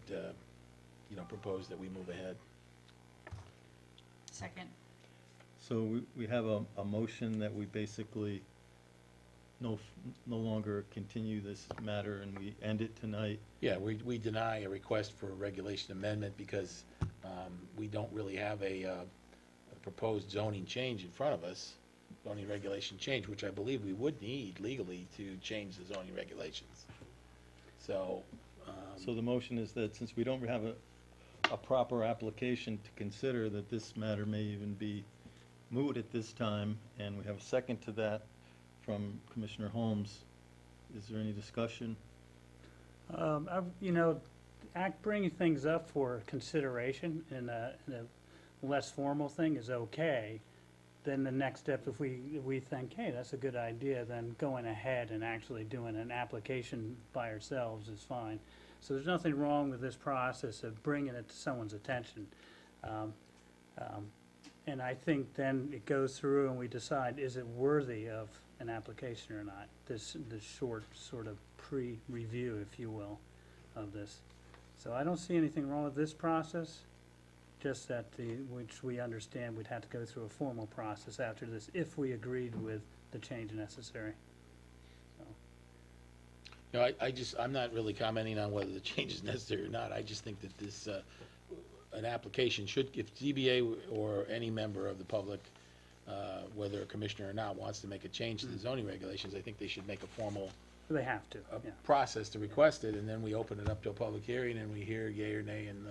you know, propose that we move ahead. Second. So we have a motion that we basically no longer continue this matter, and we end it tonight. Yeah, we deny a request for a regulation amendment because we don't really have a proposed zoning change in front of us, zoning regulation change, which I believe we would need legally to change the zoning regulations. So. So the motion is that since we don't have a proper application to consider, that this matter may even be moot at this time, and we have a second to that from Commissioner Holmes. Is there any discussion? You know, bringing things up for consideration in a less formal thing is okay. Then the next step, if we think, hey, that's a good idea, then going ahead and actually doing an application by ourselves is fine. So there's nothing wrong with this process of bringing it to someone's attention. And I think then it goes through and we decide, is it worthy of an application or not? This short sort of pre-review, if you will, of this. So I don't see anything wrong with this process, just that which we understand we'd have to go through a formal process after this if we agreed with the change necessary. No, I'm not really commenting on whether the change is necessary or not. I just think that this, an application should, if ZBA or any member of the public, whether a commissioner or not, wants to make a change to the zoning regulations, I think they should make a formal They have to, yeah. process to request it, and then we open it up to a public hearing and we hear yea or nay, and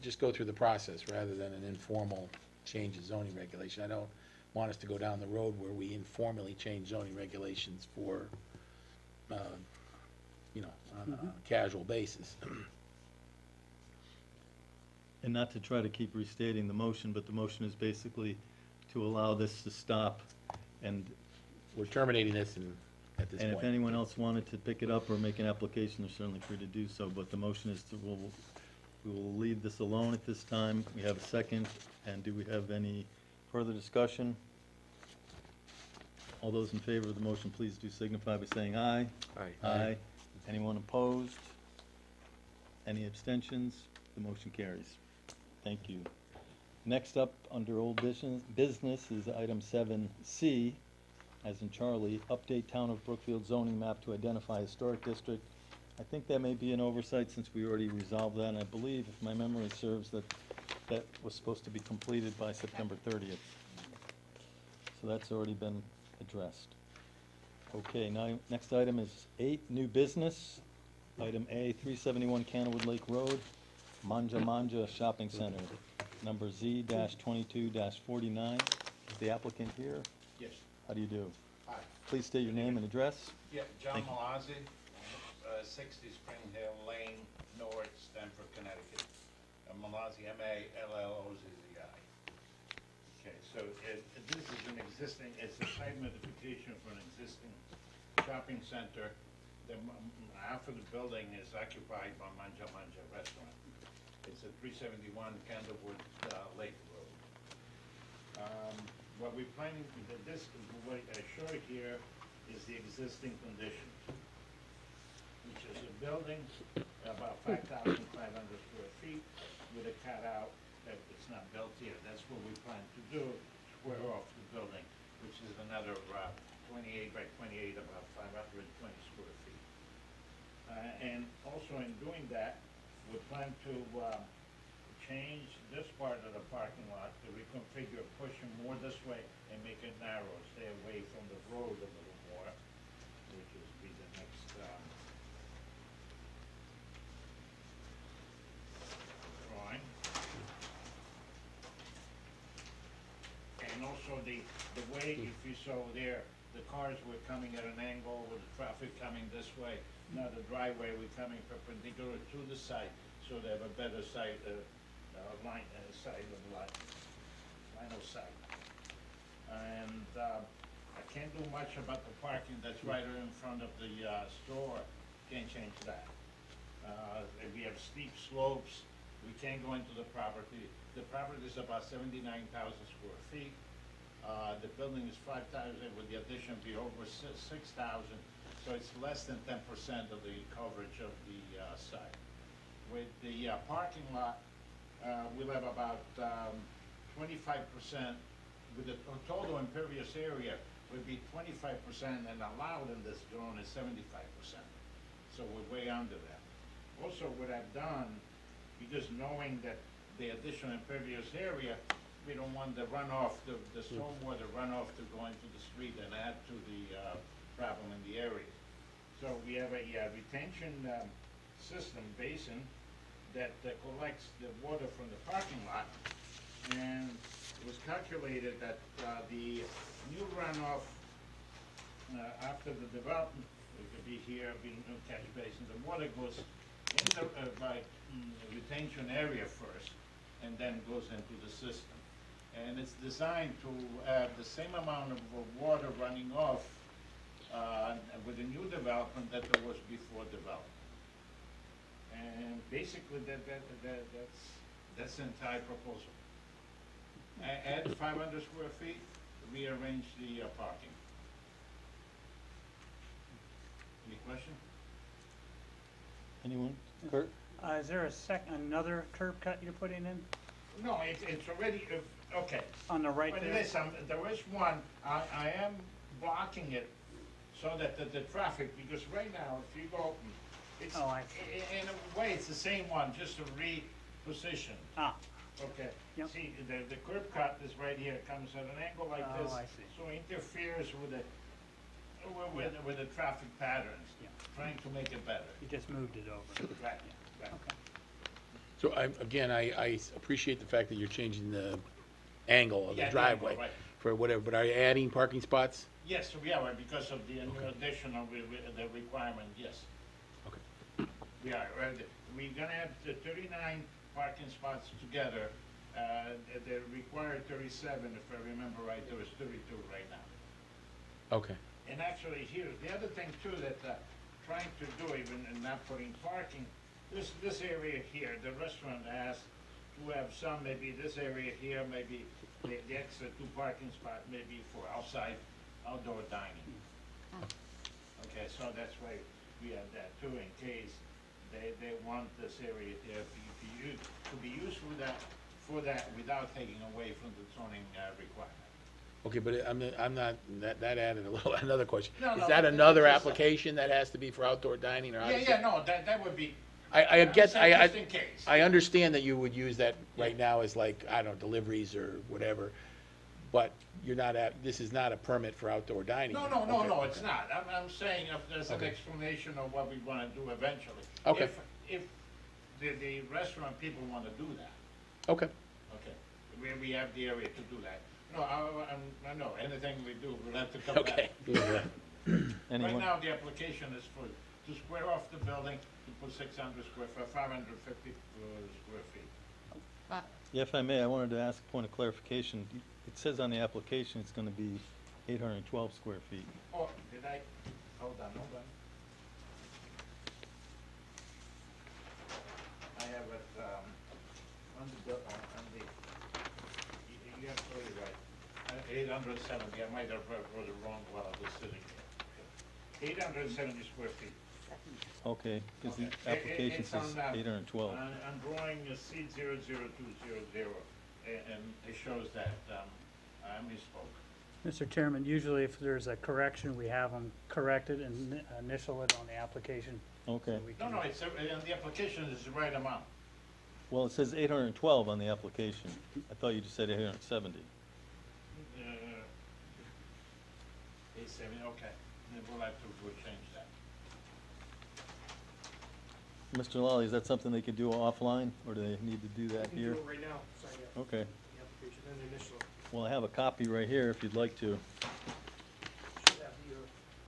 just go through the process rather than an informal change of zoning regulation. I don't want us to go down the road where we informally change zoning regulations for, you know, on a casual basis. And not to try to keep restating the motion, but the motion is basically to allow this to stop, and We're terminating this at this and if point. anyone else wanted to pick it up or make an application, they're certainly free to do so, but the motion is we will leave this alone at this time. We have a second, and do we have any Further discussion? All those in favor of the motion, please do signify by saying aye. Aye. Aye. Anyone opposed? Any abstentions? The motion carries. Thank you. Next up, under old business is item 7C, as in Charlie, update Town of Brookfield zoning map to identify historic district. I think that may be an oversight since we already resolved that, and I believe, if my memory serves, that that was supposed to be completed by September 30th. So that's already been addressed. Okay, now, next item is 8, new business. Item A, 371 Canterwood Lake Road, Manja Manja Shopping Center, number Z-22-49. Is the applicant here? Yes. How do you do? Hi. Please state your name and address. Yeah, John Thank you. Malazzi, 60 Spring Hill Lane, North Stamford, Connecticut. Malazzi, M-A-L-L-O-Z-Z-I. Okay, so this is an existing, it's a site modification for an existing shopping center. Half of the building is occupied by Manja Manja Restaurant. It's at 371 Candlewood Lake Road. What we're planning, what I show here is the existing condition, which is a building about 5,500 square feet with a cutout that it's not built here. That's what we plan to do, square off the building, which is another 28 by 28, about 520 square feet. And also in doing that, we plan to change this part of the parking lot to reconfigure, push them more this way and make it narrow, stay away from the road a little more, which is be the next drawing. And also the way, if you saw there, the cars were coming at an angle with the traffic coming this way. Now the driveway, we're coming perpendicular to the site, so they have a better sight, line of sight. And I can't do much about the parking that's right in front of the store. Can't change that. We have steep slopes. We can't go into the property. The property is about 79,000 square feet. The building is 5,000, with the addition be over 6,000. So it's less than 10% of the coverage of the site. With the parking lot, we'll have about 25%, with the total impervious area would be 25%, and allowed in this zone is 75%. So we're way under that. Also, what I've done, because knowing that the additional impervious area, we don't want the runoff, the stormwater runoff to go into the street and add to the problem in the area. So we have a retention system basin that collects the water from the parking lot, and it was calculated that the new runoff after the development, it could be here, be no catch basin, the water goes into retention area first, and then goes into the system. And it's designed to have the same amount of water running off with the new development that there was before development. And basically that's the entire proposal. Add 500 square feet, rearrange the parking. Any question? Anyone? Kurt? Is there another curb cut you're putting in No, it's already, okay. on the right But there? listen, there is one, I am blocking it so that the traffic, because right now, if you go, it's, Oh, I see. in a way, it's the same one, just to reposition. Ah, Okay. Yep. See, the curb cut is right here, comes at an angle like Oh, this. I see. So it interferes with the traffic patterns, Yeah. trying to make it better. you just moved it over. Right, right. Okay. So I appreciate the fact that you're changing the angle of Yeah, the the angle, driveway right. for whatever, but are you adding parking spots? Yes, we are, because of the new additional, the requirement, yes. Okay. We are, we're gonna have the 39 parking spots together. They're required 37, if I remember right, there was 32 right now. Okay. And actually here, the other thing too that trying to do, even and not putting parking, this area here, the restaurant asked to have some, maybe this area here, maybe the extra 2 parking spot may be for outdoor dining. Okay, so that's why we have that too, in case they want this area there to be used for that without taking away from the zoning requirement. Okay, but I'm not, that added a little, another question. No, Is no, that it- another it's just a- application that has to be for outdoor dining, or how does it? No, that would be, I get, just in case. I understand that you would use that right now as like, I don't know, deliveries or whatever, but you're not this is not a permit for outdoor dining. No, Okay. it's not. I'm saying if there's an Okay. explanation of what we wanna do eventually. Okay. If the restaurant people wanna do that, Okay, okay, we have the area to do that. No, I know, anything we do, we'll have to come back. okay. Right Anyone? now, the application is to square off the building, to put 600 square foot, 550 square feet. Yeah, if I may, I wanted to ask a point of clarification. It says on the application it's gonna be 812 square feet. Oh, did I, hold on. I have it, on the, you're absolutely right. 870, I might have wrote it wrong while I was sitting here. 870 square feet. Okay, because the Okay. application It's on, says 812. I'm drawing a C00200, and it shows that, I misspoke. Mr. Chairman, usually if there's a correction, we have them corrected and initial it on the application. Okay. so we No, can- it's, and the application is the right amount. Well, it says 812 on the application. I thought you just said 870. 870, okay, then we'll have to change that. Mr. Lally, is that something they could do offline, or do they need to do I that can here? do it right now, sign the Okay. application and the initial. Well, I have a copy right here if you'd like to. Should have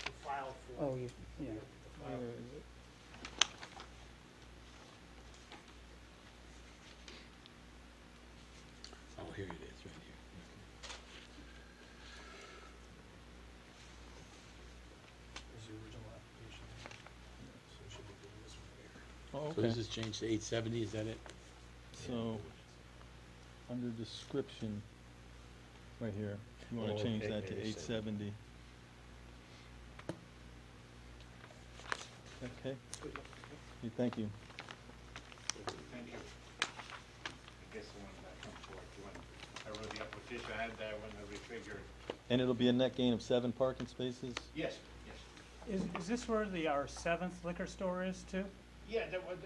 the file for. Oh, yeah. the file. Oh, here it is, right here. Is the original application. So we should be doing this one here. Oh, So okay. this is changed to 870, is that it? So, under description, right here, you wanna Oh, change okay, that to 870. Okay, Good luck. thank you. Thank you. I guess the one that comes forward, when I wrote the application, I had that when I refigured. And it'll be a net gain of 7 parking spaces? Yes. Is this where our 7th liquor store is too? Yeah, there was,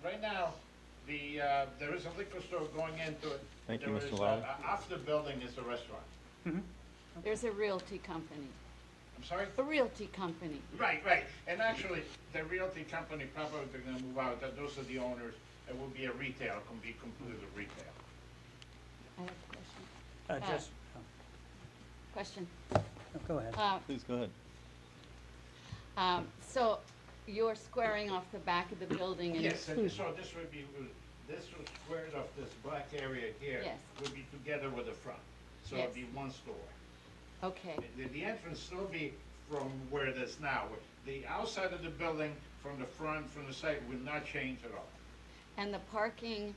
right now, there is a liquor store going into it. Thank you, There Mr. is, Lally. Off the building is a restaurant. Mm-hmm. There's a realty company, I'm sorry? a realty company. Right, and actually, the realty company probably they're gonna move out, those are the owners, it will be a retail, can be completely retail. I have a question. Just, Question. go ahead. Please, go ahead. So you're squaring off the back of the building and. Yes, and so this would be, this was squared off this black area here. Yes. Would be together with the front, so it'd Yes. be one store. Okay, The entrance still be from where it is now. The outside of the building, from the front, from the side, will not change at all. and the parking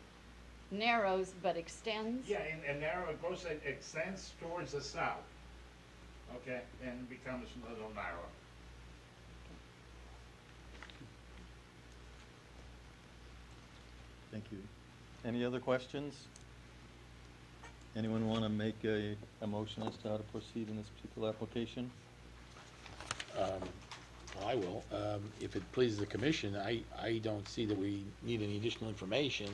narrows but extends? Yeah, and narrow, it goes, it extends towards the south, okay, and becomes a little narrower. Thank you. Any other questions? Anyone wanna make a motion as to how to proceed in this particular application? Well, I will. If it pleases the commission, I don't see that we need any additional information.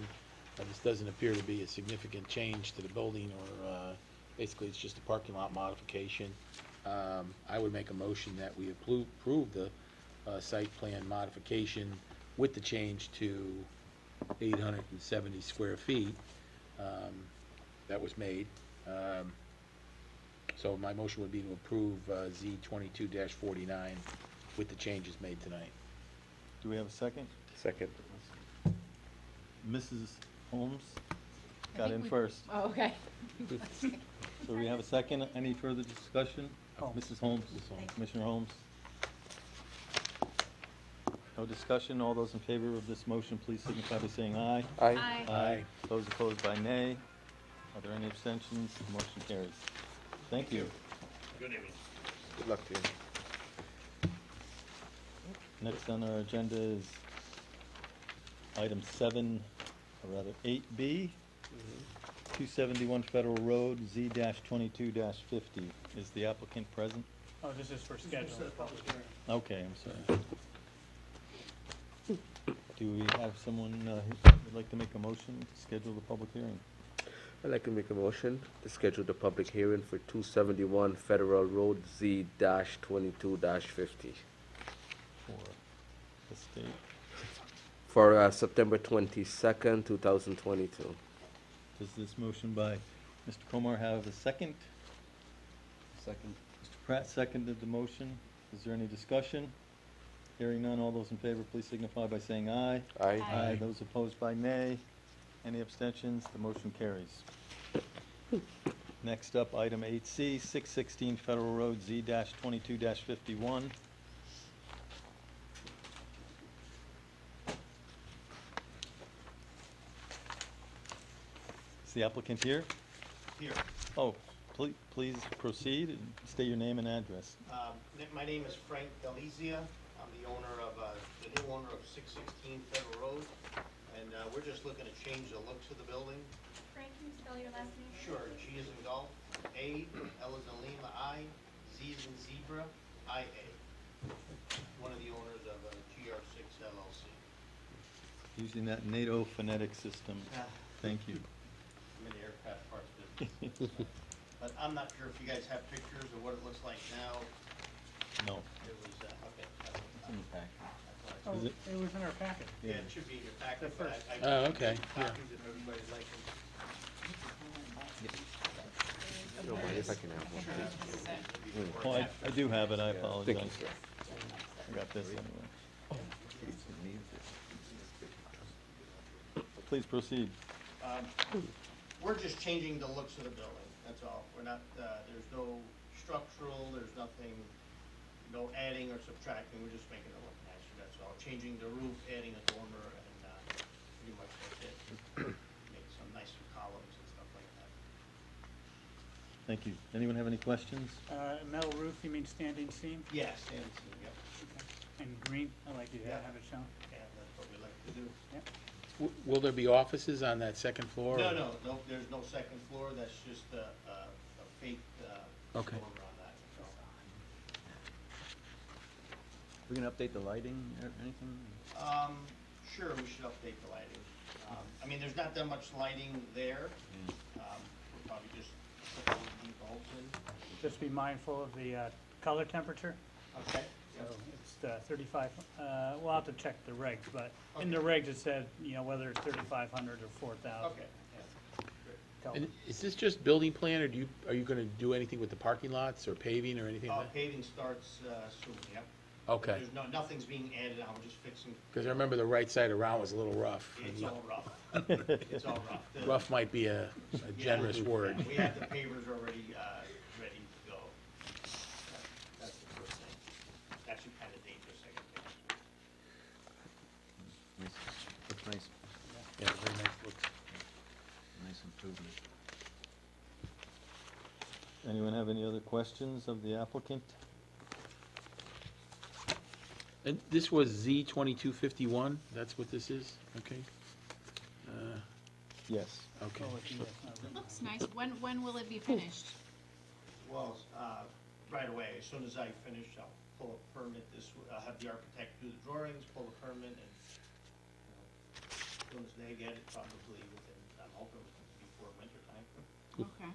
This doesn't appear to be a significant change to the building, or basically it's just a parking lot modification. I would make a motion that we approve the site plan modification with the change to 870 square feet that was made. So my motion would be to approve Z 22-49 with the changes made tonight. Do we have a second? Second. Mrs. Holmes got think in we- first. Oh, okay. So we have a second. Any further discussion? Holmes. Mrs. Holmes, Commissioner Holmes. No discussion. All those in favor of this motion, please signify by saying aye. Aye. Aye. Aye. Those opposed by nay. Are there any abstentions? The motion carries. Thank you. Good evening. Good luck to you. Next on our agenda is item 7, or rather 8B, 271 Federal Road, Z-22-50. Is the applicant present? Oh, this is for scheduling. Okay, I'm sorry. Do we have someone who would like to make a motion to schedule the public hearing? I'd like to make a motion to schedule the public hearing for 271 Federal Road Z-22-50 For the state. for September 22nd, 2022. Does this motion by Mr. Komar have a second? Second. Mr. Pratt seconded the motion. Is there any discussion? Hearing none, all those in favor, please signify by saying aye. Aye. Aye. Those opposed by nay. Any abstentions? The motion carries. Next up, item 8C, 616 Federal Road, Z-22-51. Is the applicant here? Here. Oh, please proceed and state your name and address. My name is Frank Delizia. I'm the owner of, the new owner of 616 Federal Road, and we're just looking to change the looks of the building. Frank, can you spell your last name? Sure, G is in golf, A, L is in Lima, I, Z is in zebra, IA. One of the owners of GR6 LLC. Using that NATO phonetic system. Thank you. I'm in the aircraft parts business. But I'm not sure if you guys have pictures of what it looks like now. No. It was, okay. It's in the pack. Oh, Is it? it was in our packet. Yeah, it should be in your packet, The but first. I. Oh, okay, yeah. Copies if everybody'd like them. Don't mind if I can have one, please. Oh, I do have it, I Thank apologize. you. I got this anyway. Please proceed. We're just changing the looks of the building, that's all. We're not, there's no structural, there's nothing, no adding or subtracting, we're just making it look nicer, that's all. Changing the roof, adding a dormer, and pretty much that's it. Make some nicer columns and stuff like that. Thank you. Anyone have any questions? Metal roof, you mean standing seam? Yes, and, yep, And green, I like you to Yeah. have it shown. and that's what we like to do. Yep. Will there be offices on that second floor? No, there's no second floor, that's just a fake, Okay. dormer on that, so. We're gonna update the lighting or anything? Sure, we should update the lighting. I mean, there's not that much lighting there. We'll probably just put LED bulbs in. Just be mindful of the color temperature. Okay. So it's 35, we'll have to check the regs, but in the regs it said, whether it's 3,500 or 4,000. Okay, yeah. Good. And is this just building plan, or are you gonna do anything with the parking lots, or paving, or anything like that? Paving starts soon, yep. Okay, There's nothing's being added, I'm just fixing, because I remember the right side around was a little rough. it's all rough. It's all rough. Rough might be a generous word. We have the pavers already ready to go. That's the first thing. It's actually kind of dangerous, I can think. Nice. Looks nice, Yeah, very nice looks. nice improvement. Anyone have any other questions of the applicant? And this was Z-2251, that's what this is, okay? Yes. Okay. Oh, it's- it's not written. Looks nice. When will it be finished? Well, right away, as soon as I finish, I'll pull a permit I'll have the architect do the drawings, pull the permit, and, as soon as they get it, probably within, I'm hoping before winter time. Okay.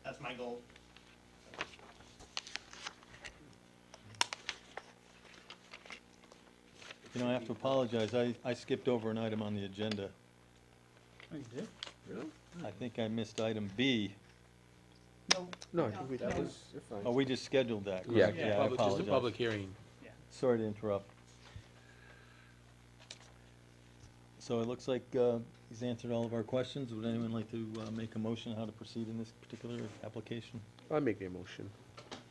That's my goal. I have to apologize. I skipped over an item on the agenda. Oh, you did? Really? I think I missed item B. No, I think we, that was, you're fine. Oh, we just scheduled that. Yeah. correct? I Just a apologize. public hearing. Sorry to interrupt. So it looks like he's answered all of our questions. Would anyone like to make a motion how to proceed in this particular application? I'll make the motion.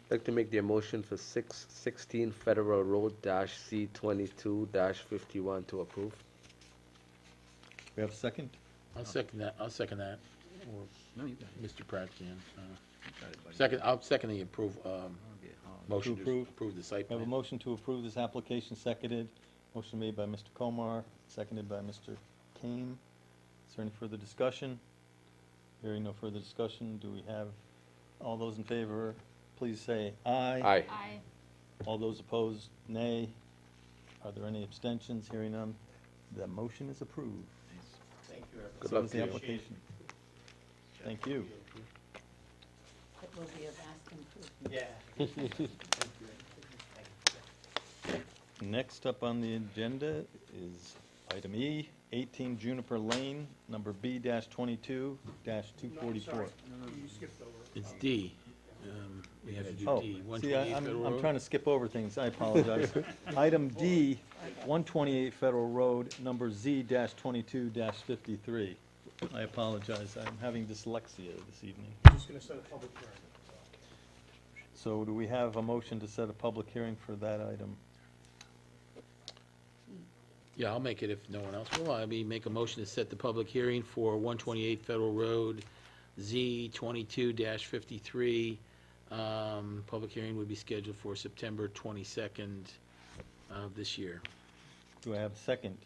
I'd like to make the motion for 616 Federal Road -C22-51 to approve. We have a second? I'll second that. or No, you got it. Mr. Pratt can. You got it, buddy. Second, I'll second the motion to approve? approve the site We have a plan. motion to approve this application, seconded. Motion made by Mr. Komar, seconded by Mr. Kane. Is there any further discussion? Hearing no further discussion, do we have, all those in favor, please say aye. Aye. Aye. All those opposed, nay. Are there any abstentions? Hearing none, the motion is approved. Thank you, everyone. Good So luck is to the you. application. Thank you. It will be a vast improvement. Yeah. Next up on the agenda is item E, 18 Juniper Lane, number B-22-244. No, I'm sorry, you skipped over. It's D. We have to do Oh, D. see, 128 Federal I'm Road. trying to skip over things, I apologize. Item D, 128 Federal Road, number Z-22-53. I apologize, I'm having dyslexia this evening. Just gonna set a public hearing. So do we have a motion to set a public hearing for that item? Yeah, I'll make it if no one else will. I mean, make a motion to set the public hearing for 128 Federal Road, Z-22-53. Public hearing would be scheduled for September 22nd of this year. Do I have a second?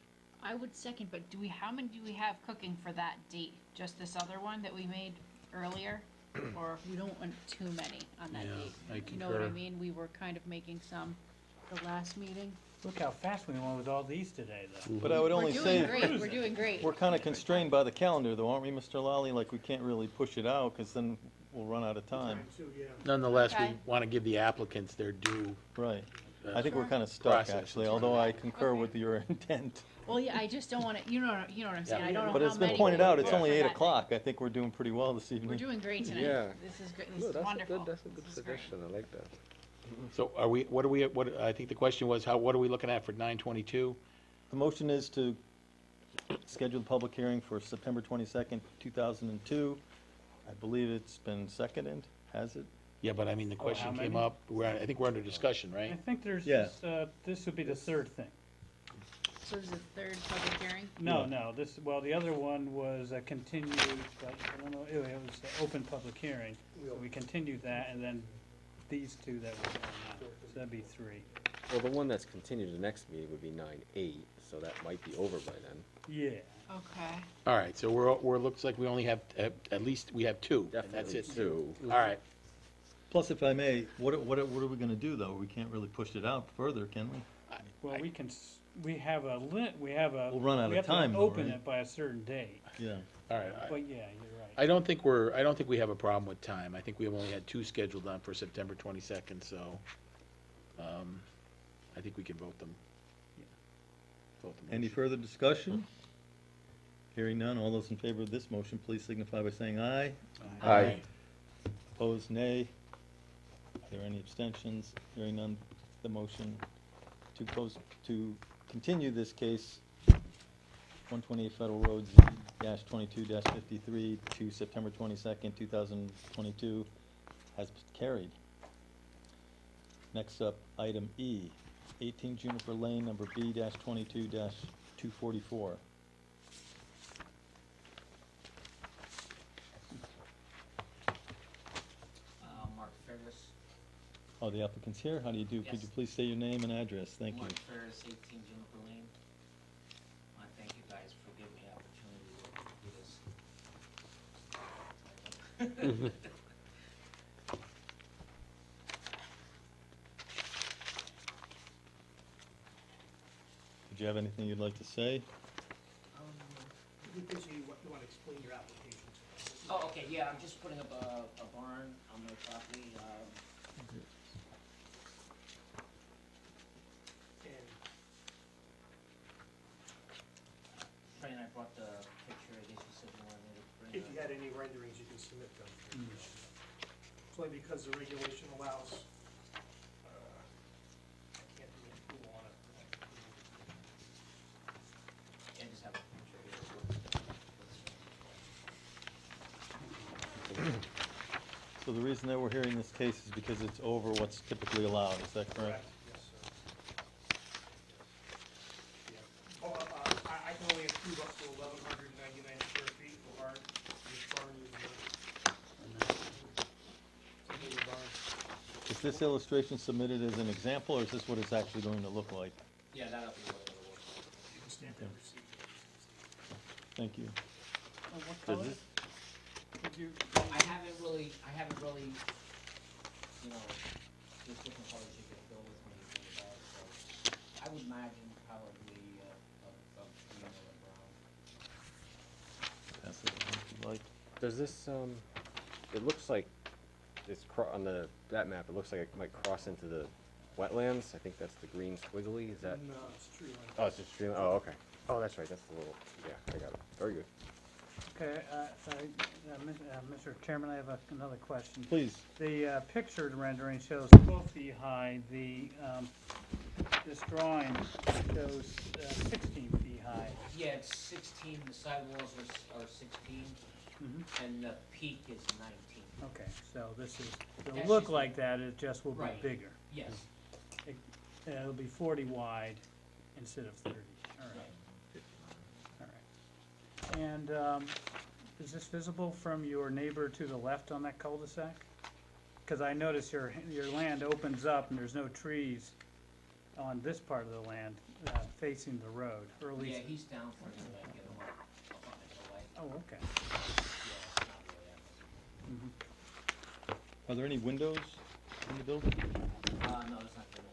I would second, but how many do we have cooking for that date? Just this other one that we made earlier? Or we don't want too many on that Yeah, date? I You know what I concur. mean? We were kind of making some the last meeting. Look how fast we went with all these today, though. But I would only say. We're doing great. We're kind of constrained by the calendar, though, aren't we, Mr. Lally? Like, we can't really push it out, because then we'll run out of time. Too, yeah. Nonetheless, we Okay. want to give the applicants their due. Right. uh, I think we're kind of stuck, Process. actually, although I concur Okay. with your intent. Well, yeah, I just don't want to, you know what I'm saying? I don't know But how it's been many pointed we out, will it's for only that 8 night. o'clock. I think we're doing pretty well this evening. We're doing great tonight. Yeah. This is great. No, This is that's a wonderful. good, that's a good This is great. suggestion, I like that. So I think the question was, what are we looking at for 9/22? The motion is to schedule the public hearing for September 22nd, 2002. I believe it's been seconded, has it? Yeah, but I mean, the question how came many? up, I think we're under discussion, I right? think there's Yeah. just, this would be the third thing. So this is the third public hearing? No, Yeah. no, well, the other one was a continued, but I don't know, it was an open public hearing. So we continued that, and then these two that we're doing now, so that'd be 3. Well, the one that's continued, the next meeting would be 9/8, so that might be over by then. Yeah. Okay. All right, so looks like we only have, at least we have 2, and that's Definitely it. 2. All right, Plus, if I may, what are we gonna do, though? We can't really push it out further, can we? Well, we have a We'll run out of we have time, to though, open right? it by a certain date. Yeah. all right. But yeah, you're right. I don't think we have a problem with time. I think we have only had 2 scheduled on for September 22nd, so, I think we can vote them. Vote the Any motion. further discussion? Hearing none, all those in favor of this motion, please signify by saying aye. Aye. Opposed, nay. Are there any abstentions? Hearing none, the motion to continue this case, 128 Federal Road, Z-22-53, to September 22nd, 2022, has carried. Next up, item E, 18 Juniper Lane, number B-22-244. Mark Ferris. Oh, the applicant's here. How do you do? Could Yes. you please say your name and address? Thank you. Mark Ferris, 18 Juniper Lane. I thank you guys for giving me the opportunity to do this. Did you have anything you'd like to say? You basically want to explain your application to us. Oh, okay, yeah, I'm just putting up a barn on my property. And Trey and I brought the picture, I guess you said you wanted me to bring if you had any renderings, you can submit them. It's only because the regulation allows, I can't do a pool on it. Yeah, just have a picture here. So the reason that we're hearing this case is because it's over what's typically allowed, is that correct? Yes, sir. Yeah. I can only approve up to 1,199 square feet for barn. This barn is is this illustration submitted as an example, or is this what it's actually going to look like? Yeah, that'll be what it'll look like. You can stamp that receipt. Thank you. Oh, what Does color? this- Did you? I haven't really, you know, there's different colors you can fill with when you think about it, so I would imagine probably, a green or a brown. Pass it along if you like. Does this, it looks like it's on that map, it looks like it might cross into the wetlands. I think that's the green squiggly, is that? No, it's tree line. Oh, it's just stream, oh, okay. Oh, that's right, that's the little, yeah, I got it. Very good. Okay, Mr. Chairman, I have another question. Please. The pictured rendering shows 12 feet high. This drawing shows 16 feet high. Yeah, it's 16, the sidewalls are 16, and the peak is 19. Okay, so this is, it'll That's look just- like that, it just will be Right. bigger. Yes. It'll be 40 wide instead of 30. All right. All right. And is this visible from your neighbor to the left on that cul-de-sac? Because I notice your land opens up and there's no trees on this part of the land facing the road, or at least. Yeah, he's down for it, I get him up on the way. Oh, okay. Yeah, it's not really that much. Are there any windows in the building? No, it's not gonna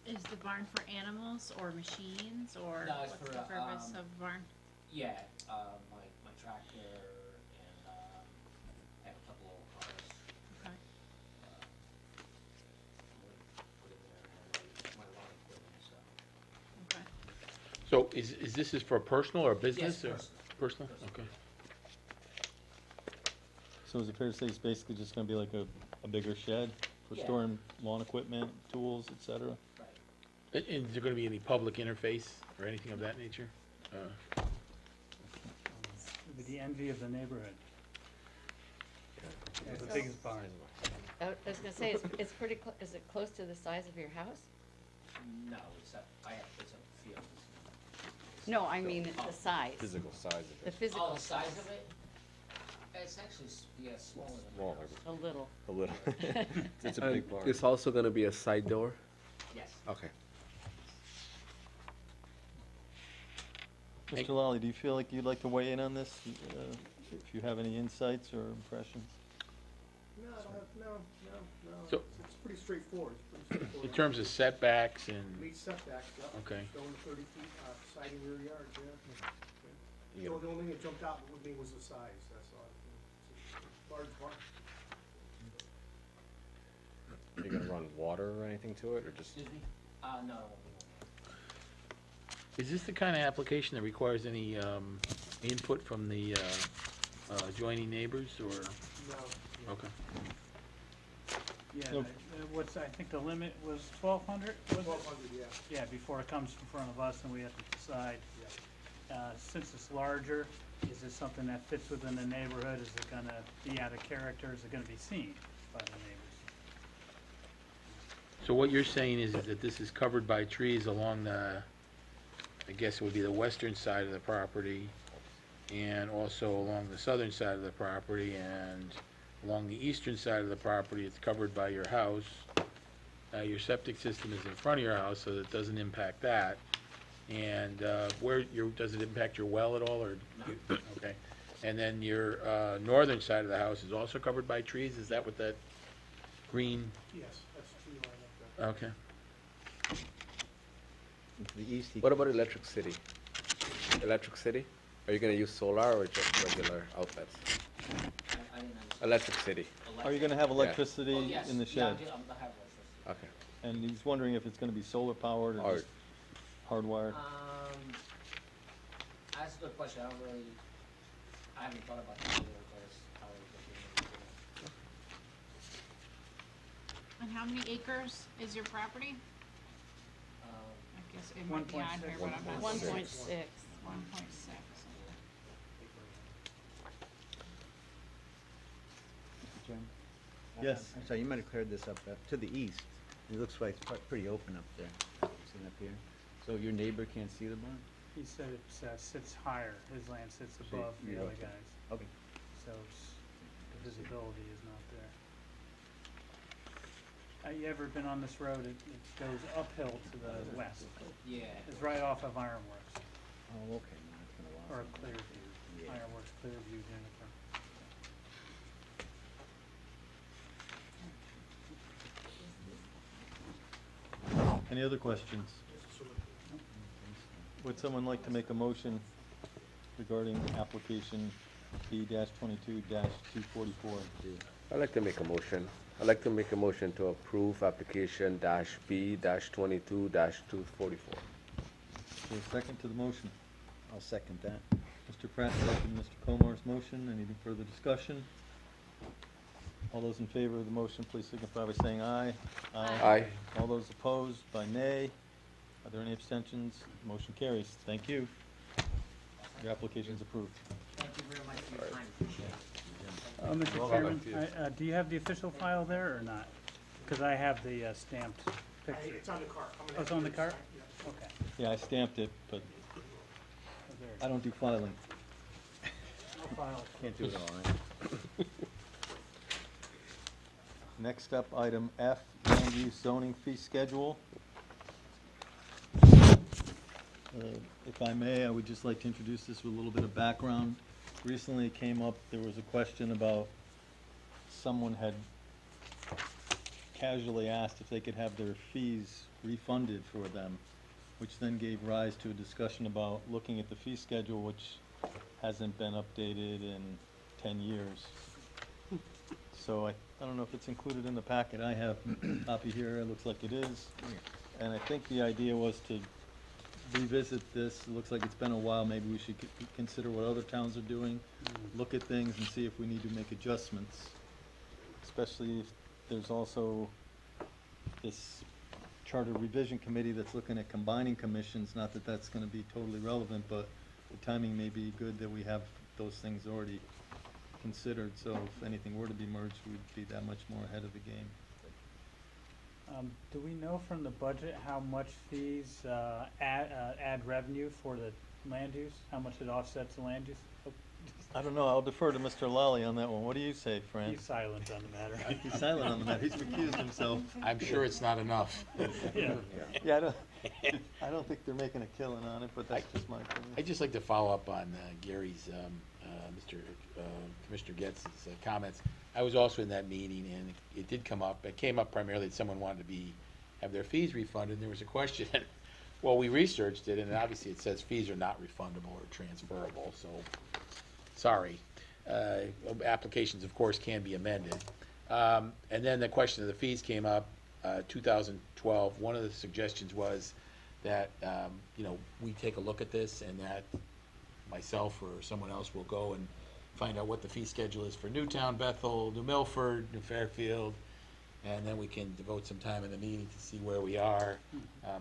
Is the barn for animals or machines, or No, it's what's for, the purpose of barn? Yeah, my tractor and, I have a couple old cars. Okay. Put in there and my lawn equipment, so. Okay. So is this for personal or business? Yes, or personal. Personal, okay. So is it fair to say it's basically just gonna be like a bigger shed for Yeah. storing lawn equipment, tools, et cetera? Right. And is there gonna be any public interface or anything of that nature? It'll be the envy of the neighborhood. It's the biggest barn. I was gonna say, it's pretty, is it close to the size of your house? No, it's a field. No, I mean, the size, Physical size of the it. physical Oh, the size size. of it? It's actually, smaller than my Smaller. house. A little. A little. It's a And big barn. it's also gonna be a side door? Yes. Okay. Mr. Lally, do you feel like you'd like to weigh in on this? If you have any insights or impressions? No, I don't have, no. So- It's pretty straightforward. It's pretty straightforward. In terms of setbacks and, Meet setbacks, yep. Okay. Going 30 feet, side and rear yard, yeah. You The gonna- only thing that jumped out with me was the size, that's all. It's a large barn. Are you gonna run water or anything to it, or just? Excuse me? No, it won't be one. is this the kind of application that requires any input from the adjoining neighbors, or? No. Okay. Yeah, Nope. I think the limit was 1,200, was it? 1,200, yeah. Yeah, before it comes in front of us and we have to decide. Yeah. Since it's larger, is it something that fits within the neighborhood? Is it gonna be out of character? Is it gonna be seen by the neighbors? So what you're saying is that this is covered by trees along the, I guess it would be the western side of the property, and also along the southern side of the property, and along the eastern side of the property, it's covered by your house. Your septic system is in front of your house, so that doesn't impact that. And does it impact your well at all, or? Okay. And then your northern side of the house is also covered by trees? Is that what that green? Yes, that's tree line up there. Okay. To the east, What about Electric City? Electric City? Are you gonna use solar or just regular outlets? I didn't understand. Electric City, Are you gonna have Oh, electricity yes. in the Yeah, shed? I have electricity. okay. And he's wondering if it's gonna be solar powered or just hardwired? That's a good question, I haven't thought about that either, because how we could do it. And how many acres is your property? I guess it might be on here, but I'm not. 1.6. 1.6. Yes. I'm sorry, you might have cleared this up. To the east, it looks like it's pretty open up there. Sitting up here. So your neighbor can't see the barn? He said it sits higher, his land sits So above the you're other okay. guys, Okay. so the visibility visibility is not there. You ever been on this road? It goes uphill to the west. Yeah. It's right off of Ironworks, Oh, okay, no, it's been a while. or Clearview. Yeah. Ironworks, Clearview, Juniper. Any other questions? Would someone like to make a motion regarding application B-22-244? I'd like to make a motion. I'd like to make a motion to approve application B-22-244. Is there a second to the motion? I'll second that. Mr. Pratt seconded Mr. Comar's motion. Any further discussion? All those in favor of the motion, please signify by saying aye. Aye. All those opposed by nay. Are there any abstentions? Motion carries. Thank you. Your application's approved. Thank you very much for your time, appreciate it. Mr. Well, Chairman, back do you have the official file there or not? Because I have the stamped picture. It's on the car. Oh, it's on the car? Yeah. Okay. Yeah, I stamped it, but Oh, there it I don't do filing. is. No file. Can't do it all, right? Next up, item F, land use zoning fee schedule. If I may, I would just like to introduce this with a little bit of background. Recently it came up, there was a question about someone had casually asked if they could have their fees refunded for them, which then gave rise to a discussion about looking at the fee schedule, which hasn't been updated in 10 years. So I don't know if it's included in the packet. I have a copy here. It looks like it is. And I think the idea was to revisit this. It looks like it's been a while. Maybe we should consider what other towns are doing, look at things and see if we need to make adjustments. Especially if there's also this charter revision committee that's looking at combining commissions. Not that that's gonna be totally relevant, but the timing may be good that we have those things already considered, so if anything were to be merged, we'd be that much more ahead of the game. Do we know from the budget how much fees add revenue for the land use? How much it offsets the land use? Oh, I don't know, I'll defer to Mr. Lally on that one. What do you say, Fran? He's silent on the matter. He's silent on the matter, he's recused himself. I'm sure it's not enough. Yeah. Yeah, I don't think they're making a killing on it, but that's just my opinion. I'd just like to follow up on Gary's, Commissioner Getz's comments. I was also in that meeting, and it did come up. It came up primarily that someone wanted to have their fees refunded, and there was a question. Well, we researched it, and obviously it says fees are not refundable or transferable, so, sorry. Applications, of course, can be amended. And then the question of the fees came up, 2012. One of the suggestions was that, we take a look at this, and that myself or someone else will go and find out what the fee schedule is for Newtown, Bethel, New Milford, New Fairfield, and then we can devote some time in the meeting to see where we are.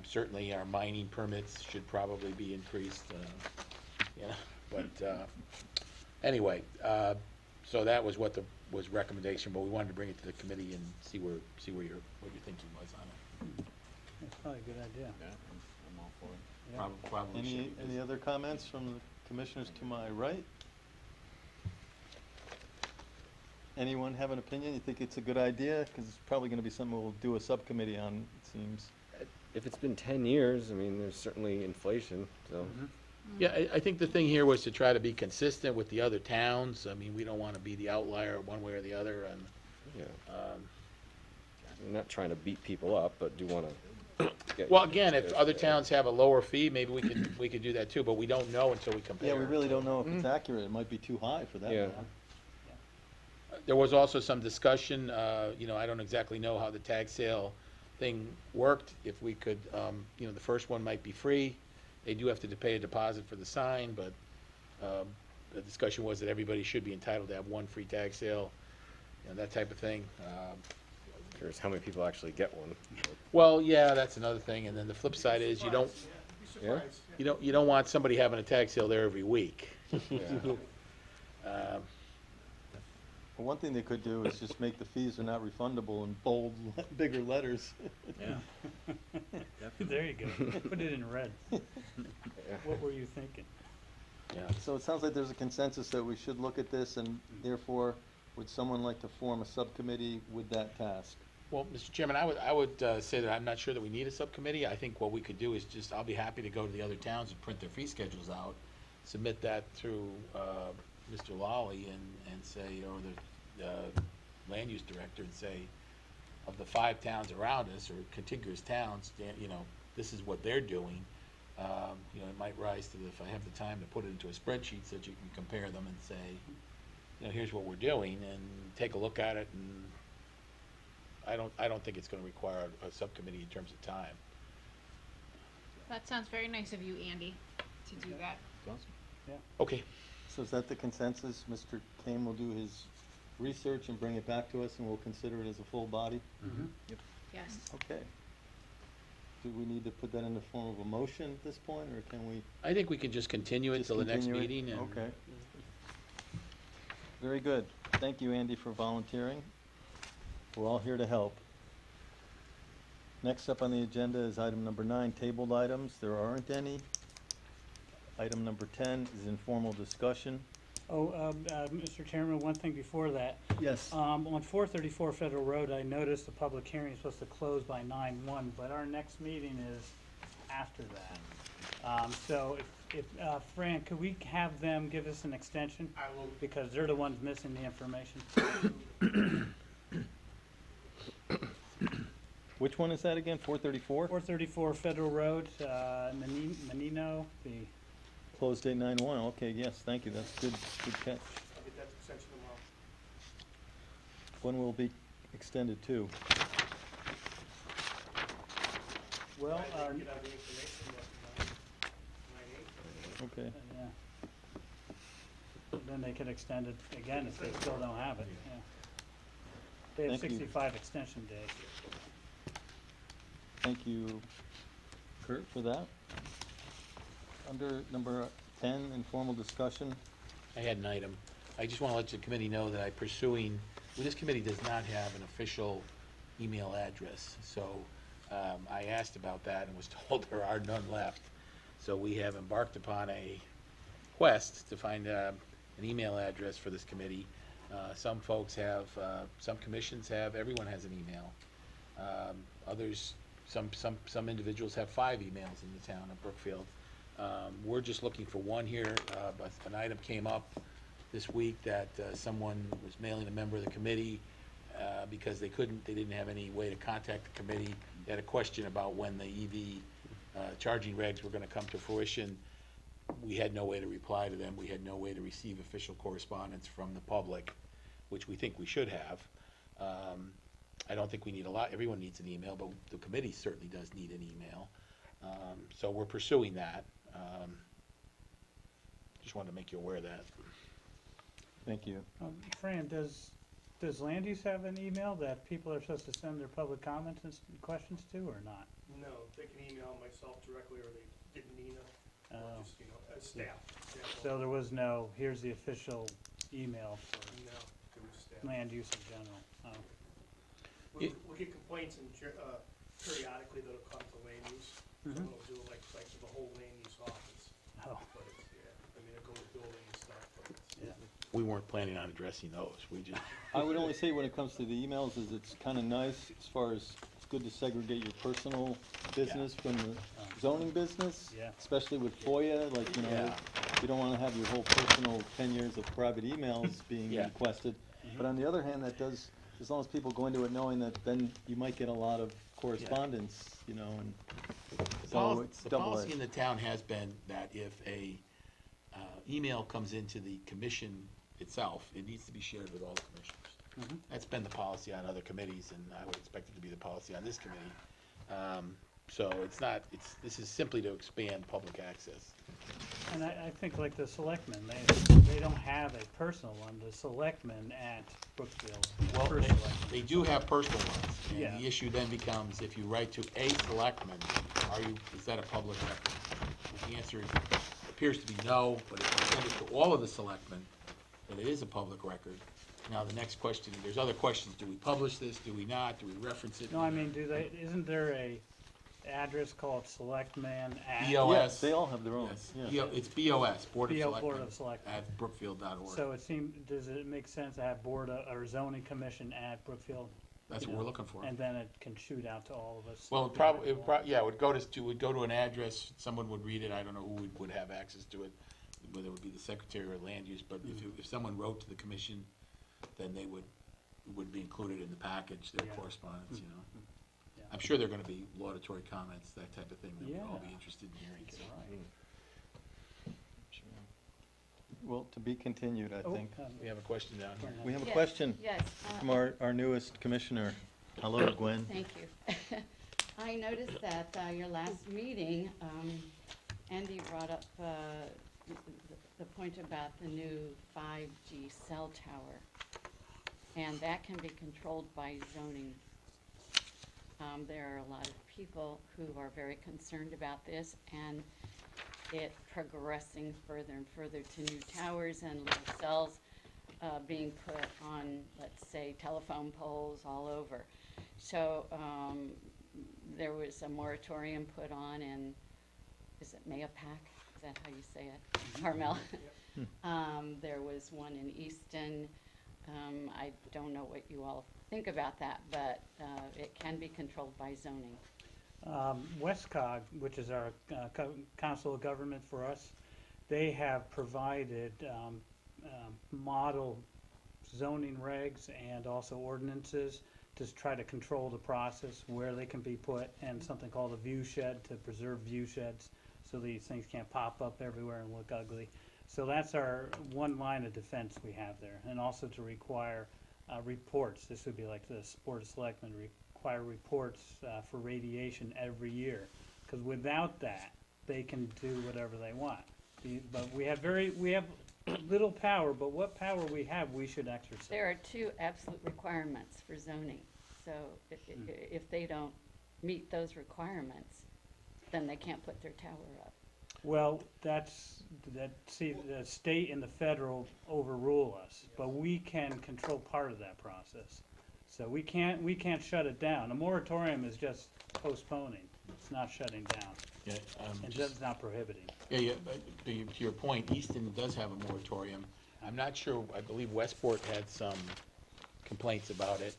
Certainly, our mining permits should probably be increased, but anyway, so that was what was recommendation, but we wanted to bring it to the committee and see what your thinking was on it. That's probably a good idea. Yeah, I'm all for it. Yeah. Probably should. Any other comments from the commissioners to my right? Anyone have an opinion? You think it's a good idea? Because it's probably gonna be something we'll do a subcommittee on, it seems. If it's been 10 years, I mean, there's certainly inflation, so. Yeah, I think the thing here was to try to be consistent with the other towns. I mean, we don't want to be the outlier one way or the other, and, Yeah. I'm not trying to beat people up, but do want to get. well, again, if other towns have a lower fee, maybe we could do that too, but we don't know until we compare. Yeah, we really don't know if it's accurate. It might be too high for that Yeah. matter. There was also some discussion, I don't exactly know how the tag sale thing worked. If we could, the first one might be free. They do have to pay a deposit for the sign, but the discussion was that everybody should be entitled to have one free tag sale, that type of thing. Curious how many people actually get one. Well, yeah, that's another thing. And then the flip side is you don't Yeah? you don't want somebody having a tag sale there every week. Yeah. Well, one thing they could do is just make the fees are not refundable in bold, bigger letters. Yeah. There you go. Put it in red. What were you thinking? Yeah. So it sounds like there's a consensus that we should look at this, and therefore, Would someone like to form a subcommittee with that task? Well, Mr. Chairman, I would say that I'm not sure that we need a subcommittee. I think what we could do is just, I'll be happy to go to the other towns and print their fee schedules out, submit that through Mr. Lawley and say, or the land use director, and say, of the 5 towns around us, or contiguous towns, you know, this is what they're doing. You know, it might rise to the, if I have the time to put it into a spreadsheet so that you can compare them and say, you know, here's what we're doing, and take a look at it, and I don't think it's gonna require a subcommittee in terms of time. That sounds very nice of you, Andy, to do that. Okay. So is that the consensus? Mr. Kane will do his research and bring it back to us, and we'll consider it as a full body? Yes. Okay. Do we need to put that in the form of a motion at this point, or can we? I think we can just continue it Just till the next continue it? meeting, and Okay. Very good. Thank you, Andy, for volunteering. We're all here to help. Next up on the agenda is item number 9, tabled items. There aren't any. Item number 10 is informal discussion. Mr. Chairman, one thing before that. Yes. On 434 Federal Road, I noticed the public hearing is supposed to close by 9/1, but our next meeting is after that. So if Fran, could we have them give us an extension? I will. Because they're the ones missing the information. Which one is that again? 434? 434 Federal Road, Menino, the, Closed date 9/1. Okay, yes, thank you. That's good catch. I'll get that extension tomorrow. When will it be extended to? well, I didn't get out the information yet, 9/8. Okay. yeah. Then they could extend it again if they still don't have it, yeah. They have Thank you. 65 extension days. Thank you, Kurt, for that. Under number 10, informal discussion. I had an item. I just want to let the committee know that I'm pursuing, well, this committee does not have an official email address. So I asked about that and was told there are none left. So we have embarked upon a quest to find an email address for this committee. Some folks have, some commissions have, everyone has an email. Others, some individuals have 5 emails in the town of Brookfield. We're just looking for one here. But an item came up this week that someone was mailing a member of the committee because they didn't have any way to contact the committee. They had a question about when the EV charging regs were gonna come to fruition. We had no way to reply to them. We had no way to receive official correspondence from the public, which we think we should have. I don't think we need a lot. Everyone needs an email, but the committee certainly does need an email. So we're pursuing that. Just wanted to make you aware of that. Thank you. Fran, does land use have an email that people are supposed to send their public comments and questions to, or not? No, they can email myself directly, or they get Nina, or Oh. just, as staff. So there was no, here's the official email for No, it was staff. land use in general. Oh. We'll get complaints periodically that'll come to land use. Someone will do it like to the whole land use office. Oh. But it's, I mean, it'll go with building and stuff, but it's. We weren't planning on addressing those. We just, I would only say when it comes to the emails is it's kind of nice as far as it's good to segregate your personal business from the zoning business. Yeah. Especially with FOIA, like, Yeah. you don't want to have your whole personal 10 years of private emails being Yeah. requested. But on the other hand, that does, as long as people go into it knowing that then you might get a lot of correspondence, and so it's the double policy in edged. the town has been that if a email comes into the commission itself, it needs to be shared with all the commissioners. That's been the policy on other committees, and I would expect it to be the policy on this committee. So this is simply to expand public access. And I think like the selectmen, they don't have a personal one, the selectmen at Brookfield. Well, first they selectmen. do have personal ones, Yeah. and the issue then becomes, if you write to a selectman, is that a public record? The answer appears to be no, but if you send it to all of the selectmen, then it is a public record. Now, the next question, there's other questions, do we publish this, do we not, do we reference it? No, I mean, isn't there a address called Selectman at. BOS. They all have their own, Yes. yeah. It's BOS, Board of Board of Selectmen, Selectmen. at brookfield.org. So does it make sense to have or zoning commission at Brookfield? That's You what know, we're looking for. And then it can shoot out to all of us. Well, yeah, it would go to an address, someone would read it, I don't know who would have access to it, whether it would be the secretary or land use, but if someone wrote to the commission, then it would be included in the package, their Yeah. correspondence, you know. Yeah. I'm sure there are gonna be laudatory comments, that type of thing, that we'd all Yeah. be interested in hearing, so. Well, to be continued, I think. We have a question down here. We have a Yes, question yes, from our newest commissioner. Hello, Gwen. Thank you. I noticed that your last meeting, Andy brought up the point about the new 5G cell tower, and that can be controlled by zoning. There are a lot of people who are very concerned about this, and it progressing further and further to new towers and little cells being put on, let's say, telephone poles all over. So there was a moratorium put on in, is it Mayapack? Is that how you say it? Carmel. There was one in Easton. I don't know what you all think about that, but it can be controlled by zoning. Westcog, which is our council of government for us, they have provided model zoning regs and also ordinances to try to control the process, where they can be put, and something called a view shed to preserve view sheds so these things can't pop up everywhere and look ugly. So that's our one line of defense we have there, and also to require reports. This would be like the Board of Selectmen require reports for radiation every year, because without that, they can do whatever they want. But we have little power, but what power we have, we should exercise. There are two absolute requirements for zoning. So if they don't meet those requirements, then they can't put their tower up. Well, the state and the federal overrule us, but we can control part of that process. So we can't shut it down. A moratorium is just postponing. It's not shutting down. Yeah, And it's not prohibiting. Yeah, but to your point, Easton does have a moratorium. I'm not sure, I believe Westport had some complaints about it.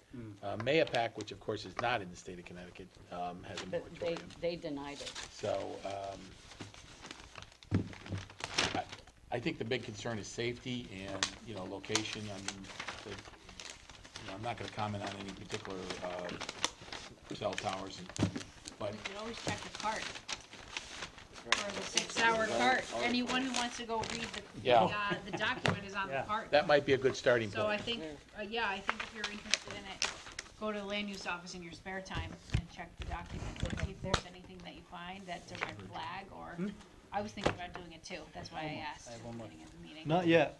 Mayapack, which of course is not in the state of Connecticut, has a But moratorium. they denied it. So, I think the big concern is safety and, location. I mean, I'm not gonna comment on any particular, cell towers, but. You can always check the cart. Or the 6-hour cart. Anyone who wants to go read the document is on the cart. That might be a good starting point. So I think, I think if you're interested in it, go to the land use office in your spare time and check the document, and see if there's anything that you find that's a red flag, or, I was thinking about doing it too, that's why I asked at the beginning of the meeting. Not yet.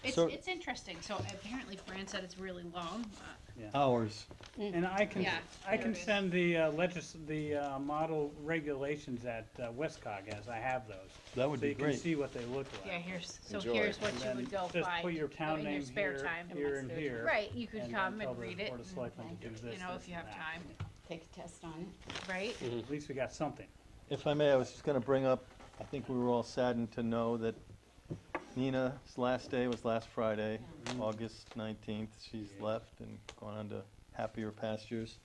It's interesting, so apparently Fran said it's really long. Hours. And I can there it is. send the model regulations that Westcog has. I have those. That would be So you can great. see what they look like. Yeah, here's Enjoy. here's what And you then would go just find. put your town in your name spare here, time. here and here. Right, you could come tell and the read it, Board of Selectmen to do this, you know, this, if you have and that. time, Take a test on it. right? At least we got something. If I may, I was just gonna bring up, I think we were all saddened to know that Nina's last day was last Friday, August 19th. She's left and gone on to happier pastures.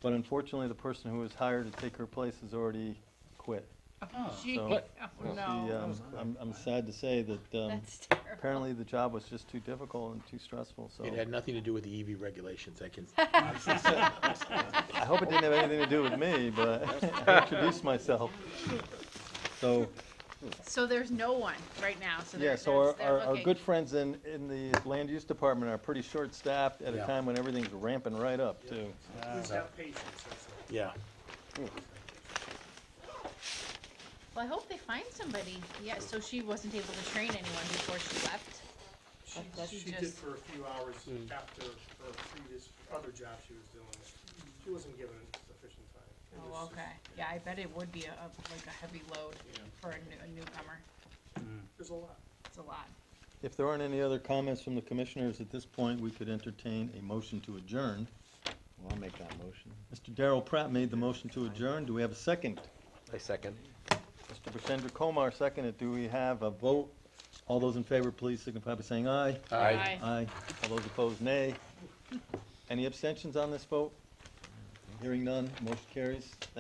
But unfortunately, the person who was hired to take her place has already quit. Gee, So, oh no, I'm sad to say that that's terrible. apparently the job was just too difficult and too stressful, so. It had nothing to do with the EV regulations, I can. I hope it didn't have anything to do with me, but I introduced myself. So there's no one right now, so Yeah, they're, so they're our looking. good friends in the land use department are pretty short-staffed at a Yeah. time when everything's ramping right up, too. Who's got patience, that's all. Yeah. Well, I hope they find somebody. Yeah, so she wasn't able to train anyone before she left. She did for a few hours after her other job she was doing. She wasn't given sufficient time. It Oh, was- okay. Yeah, I bet it would be like a heavy load for a newcomer. There's a lot. It's a lot. If there aren't any other comments from the commissioners at this point, we could entertain a motion to adjourn. Well, I'll make that motion. Mr. Darrell Pratt made the motion to adjourn. Do we have a second? I second. Mr. Bashendra Kumar seconded. Do we have a vote? All those in favor, please signify by saying aye. Aye. Aye. All those opposed, nay. Any abstentions on this vote? Hearing none, motion carries.